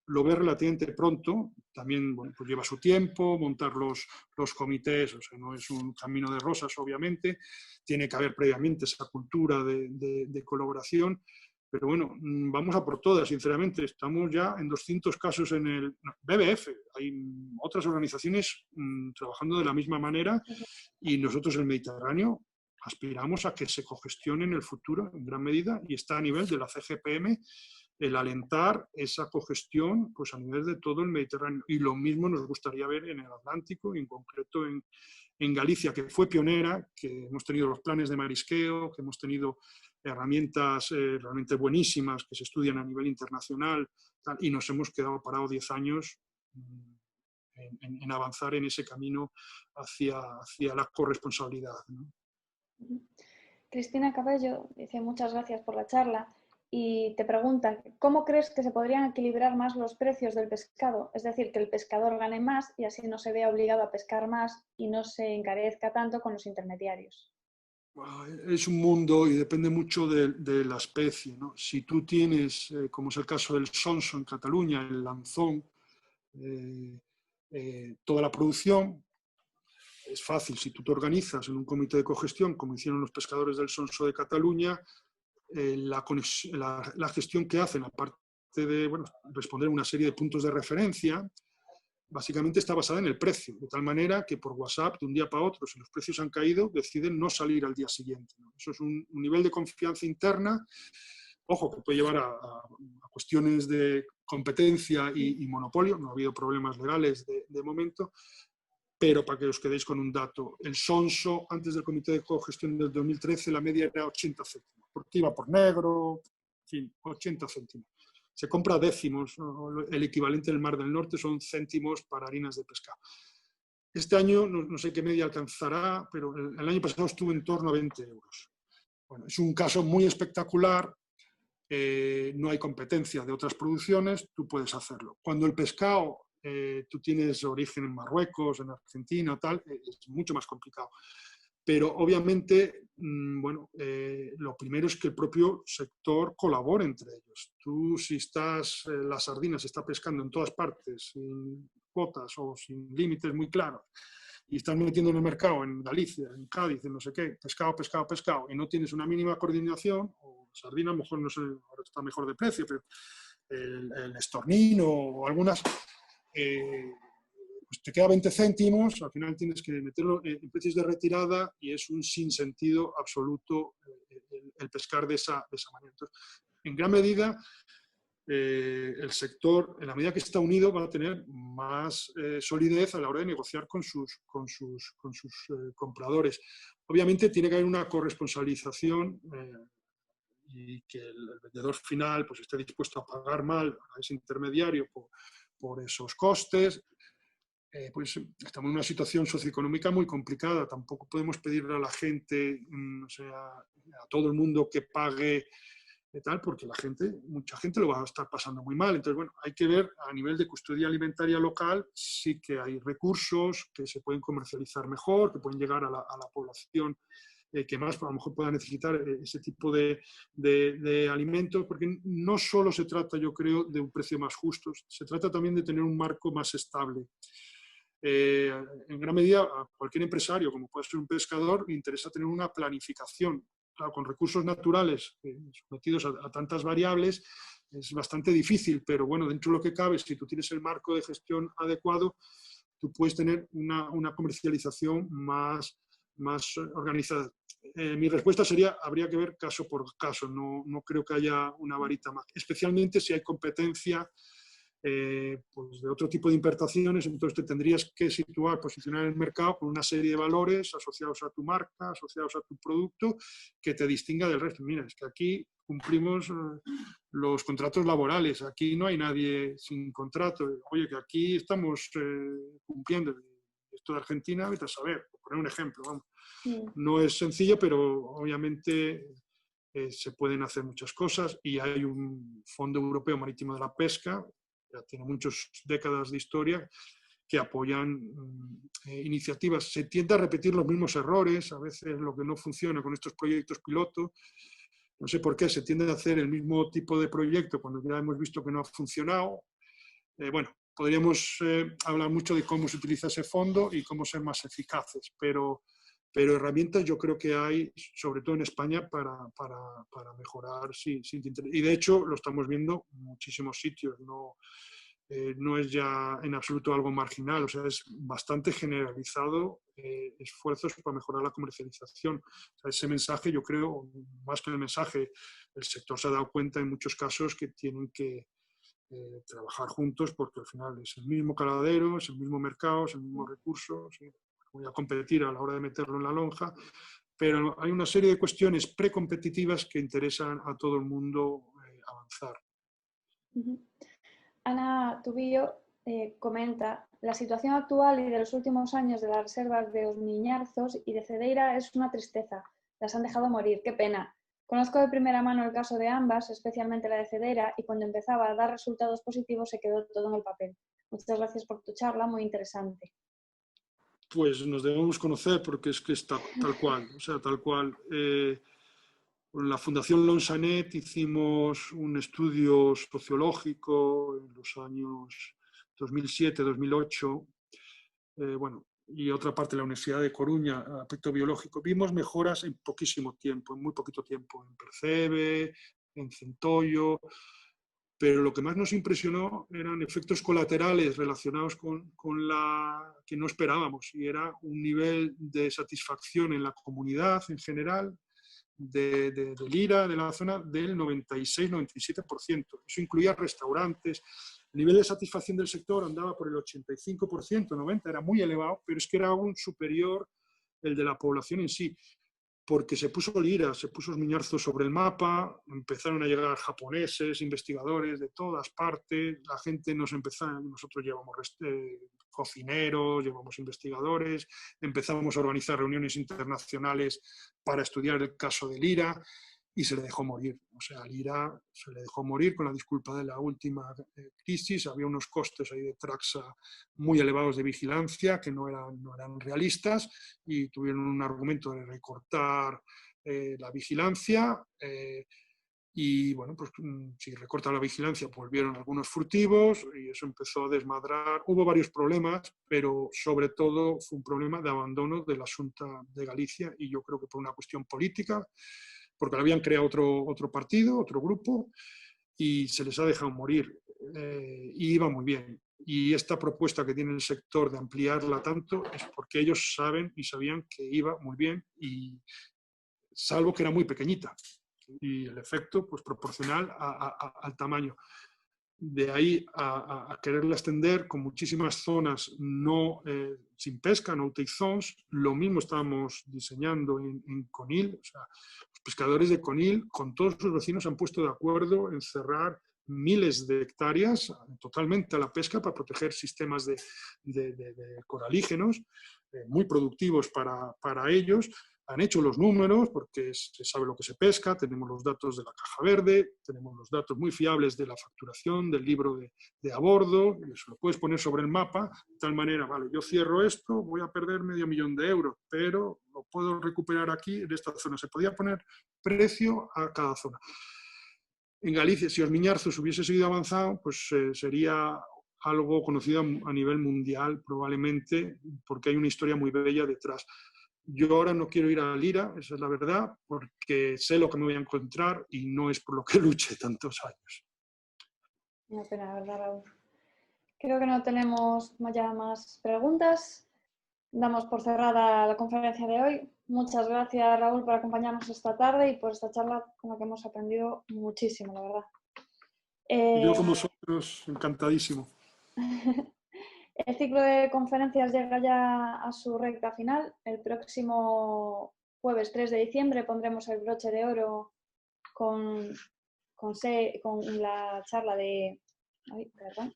lo ve relativamente pronto, también bueno, pues lleva su tiempo, montar los comités, o sea, no es un camino de rosas, obviamente, tiene que haber previamente esa cultura de colaboración, pero bueno, vamos a por todas, sinceramente. Estamos ya en 200 casos en el BBF. Hay otras organizaciones trabajando de la misma manera, y nosotros en el Mediterráneo aspiramos a que se cogestione en el futuro en gran medida, y está a nivel de la CGPM el alentar esa cogestión pues, a nivel de todo el Mediterráneo. Y lo mismo nos gustaría ver en el Atlántico, y en concreto en Galicia, que fue pionera, que hemos tenido los planes de marisqueo, que hemos tenido herramientas realmente buenísimas que se estudian a nivel internacional, tal, y nos hemos quedado parados 10 años en avanzar en ese camino hacia la corresponsabilidad, ¿no? Cristina Cabello dice muchas gracias por la charla y te pregunta, ¿cómo crees que se podrían equilibrar más los precios del pescado? Es decir, que el pescador gane más y así no se vea obligado a pescar más y no se encarezca tanto con los intermediarios. Es un mundo y depende mucho de la especie, ¿no? Si tú tienes, como es el caso del sonso en Cataluña, el lanzón, toda la producción, es fácil. Si tú te organizas en un comité de cogestión, como hicieron los pescadores del sonso de Cataluña, la gestión que hacen, aparte de bueno, responder a una serie de puntos de referencia, básicamente está basada en el precio, de tal manera que por WhatsApp, de un día para otro, si los precios han caído, deciden no salir al día siguiente, ¿no? Eso es un nivel de confianza interna Ojo, que puede llevar a cuestiones de competencia y monopolio, no ha habido problemas legales de momento, pero para que os quedéis con un dato, el Sonso, antes del Comité de Cogestión del 2013, la media era 80 céntimos, porque iba por negro, en fin, 80 céntimos. Se compra décimos, ¿no? El equivalente del Mar del Norte son céntimos para harinas de pescado. Este año no sé qué media alcanzará, pero el año pasado estuvo en torno a 20 euros. Bueno, es un caso muy espectacular, no hay competencia de otras producciones, tú puedes hacerlo. Cuando el pescado tú tienes origen en Marruecos, en Argentina, tal, es mucho más complicado. Pero obviamente, bueno, lo primero es que el propio sector colabore entre ellos. Tú, si la sardina se está pescando en todas partes, sin cuotas o sin límites muy claros, y estás metiendo en el mercado, en Galicia, en Cádiz, en no sé qué, pescado, pescado, pescado, y no tienes una mínima coordinación, o sardina a lo mejor no sé, ahora está mejor de precio, pero el estornino o algunas, pues te queda 20 céntimos, al final tienes que meterlo en precios de retirada y es un sinsentido absoluto el pescar de esa manera. Entonces, en gran medida, el sector, en la medida que está unido, va a tener más solidez a la hora de negociar con sus compradores. Obviamente tiene que haber una corresponsabilización y que el vendedor final pues, esté dispuesto a pagar mal a ese intermediario por esos costes. Pues estamos en una situación socioeconómica muy complicada. Tampoco podemos pedirle a la gente, o sea, a todo el mundo que pague tal, porque mucha gente lo va a estar pasando muy mal. Entonces, bueno, hay que ver a nivel de custodia alimentaria local, sí que hay recursos que se pueden comercializar mejor, que pueden llegar a la población que más a lo mejor pueda necesitar ese tipo de alimentos, porque no solo se trata, yo creo, de un precio más justo, se trata también de tener un marco más estable. En gran medida, a cualquier empresario, como puede ser un pescador, le interesa tener una planificación. Claro, con recursos naturales sometidos a tantas variables es bastante difícil, pero bueno, dentro de lo que cabe, si tú tienes el marco de gestión adecuado, tú puedes tener una comercialización más organizada. Mi respuesta sería, habría que ver caso por caso, no creo que haya una varita más, especialmente si hay competencia pues de otro tipo de importaciones, entonces te tendrías que situar, posicionar en el mercado con una serie de valores asociados a tu marca, asociados a tu producto, que te distinga del resto. Mira, es que aquí cumplimos los contratos laborales, aquí no hay nadie sin contrato, oye, que aquí estamos cumpliendo. Esto de Argentina, vete a saber, por poner un ejemplo, vamos. No es sencillo, pero obviamente se pueden hacer muchas cosas y hay un Fondo Europeo Marítimo de la Pesca, ya tiene muchas décadas de historia, que apoyan iniciativas. Se tiende a repetir los mismos errores, a veces lo que no funciona con estos proyectos piloto, no sé por qué, se tiende a hacer el mismo tipo de proyecto cuando ya hemos visto que no ha funcionado. Bueno, podríamos hablar mucho de cómo se utiliza ese fondo y cómo ser más eficaces, pero herramientas yo creo que hay, sobre todo en España, para mejorar. Sí, y de hecho lo estamos viendo en muchísimos sitios, no es ya en absoluto algo marginal, o sea, es bastante generalizado esfuerzos para mejorar la comercialización. O sea, ese mensaje, yo creo, más que el mensaje, el sector se ha dado cuenta en muchos casos que tienen que trabajar juntos porque al final es el mismo caladero, es el mismo mercado, es el mismo recurso. ¿Sí? Voy a competir a la hora de meterlo en la lonja, pero hay una serie de cuestiones precompetitivas que interesan a todo el mundo avanzar. Ana Tubillo comenta: la situación actual y de los últimos años de las reservas de Os Miñarzos y de Cedeira es una tristeza. Las han dejado morir, qué pena. Conozco de primera mano el caso de ambas, especialmente la de Cedeira, y cuando empezaba a dar resultados positivos se quedó todo en el papel. Muchas gracias por tu charla, muy interesante. Pues nos debemos conocer porque es que está tal cual, o sea, tal cual. Con la Fundación Lonsanet hicimos un estudio sociológico en los años 2007-2008, bueno, y otra parte de la Universidad de Coruña, aspecto biológico. Vimos mejoras en poquísimo tiempo, en muy poquito tiempo, en Percebe, en Centollo, pero lo que más nos impresionó eran efectos colaterales relacionados con la que no esperábamos, y era un nivel de satisfacción en la comunidad en general, de lira de la zona del 96-97%. Eso incluía restaurantes. El nivel de satisfacción del sector andaba por el 85%, 90%, era muy elevado, pero es que era aún superior el de la población en sí, porque se puso lira, se puso Miñarzo sobre el mapa, empezaron a llegar japoneses, investigadores de todas partes, la gente nosotros llevamos cocineros, llevamos investigadores, empezamos a organizar reuniones internacionales para estudiar el caso de Lira y se le dejó morir. O sea, a Lira se le dejó morir con la disculpa de la última crisis, había unos costes ahí de Traxa muy elevados de vigilancia que no eran realistas y tuvieron un argumento de recortar la vigilancia y bueno, pues si recortan la vigilancia pues vieron algunos furtivos y eso empezó a desmadrar. Hubo varios problemas, pero sobre todo fue un problema de abandono de la Xunta de Galicia y yo creo que por una cuestión política, porque habían creado otro partido, otro grupo y se les ha dejado morir y iba muy bien. Y esta propuesta que tiene el sector de ampliarla tanto es porque ellos saben y sabían que iba muy bien, y salvo que era muy pequeñita y el efecto pues proporcional al tamaño. De ahí a quererla extender con muchísimas zonas sin pesca, no take zones. Lo mismo estábamos diseñando en Conil. O sea, los pescadores de Conil con todos sus vecinos han puesto de acuerdo en cerrar miles de hectáreas totalmente a la pesca para proteger sistemas de coralígenos muy productivos para ellos. Han hecho los números porque se sabe lo que se pesca, tenemos los datos de la caja verde, tenemos los datos muy fiables de la facturación, del libro de a bordo, y eso lo puedes poner sobre el mapa, de tal manera, vale, yo cierro esto, voy a perder $500,000 de euros, pero lo puedo recuperar aquí en esta zona. Se podía poner precio a cada zona. En Galicia, si Os Miñarzos hubiese seguido avanzado, pues sería algo conocido a nivel mundial probablemente, porque hay una historia muy bella detrás. Yo ahora no quiero ir a Lira, esa es la verdad, porque sé lo que me voy a encontrar y no es por lo que luché tantos años. Una pena, la verdad, Raúl. Creo que no tenemos ya más preguntas. Damos por cerrada la conferencia de hoy. Muchas gracias, Raúl, por acompañarnos esta tarde y por esta charla con la que hemos aprendido muchísimo, la verdad. Yo con vosotros, encantadísimo. El ciclo de conferencias llega ya a su recta final. El próximo jueves 3 de diciembre pondremos el broche de oro con la charla de... Ay, perdón.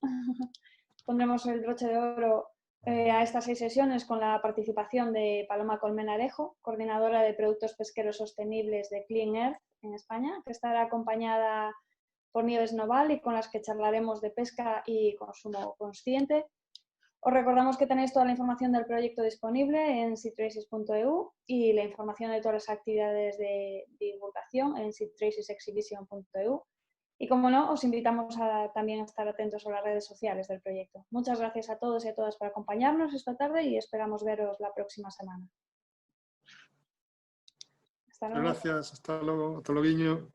Pondremos el broche de oro a estas 6 sesiones con la participación de Paloma Colmenarejo, coordinadora de productos pesqueros sostenibles de Clean Earth en España, que estará acompañada por Nieves Noval y con las que charlaremos de pesca y consumo consciente. Os recordamos que tenéis toda la información del proyecto disponible en seatraces.eu y la información de todas las actividades de divulgación en seatracesexhibition.eu. Y como no, os invitamos también a estar atentos a las redes sociales del proyecto. Muchas gracias a todos y a todas por acompañarnos esta tarde y esperamos veros la próxima semana. Hasta luego. Gracias, hasta luego, Guiño.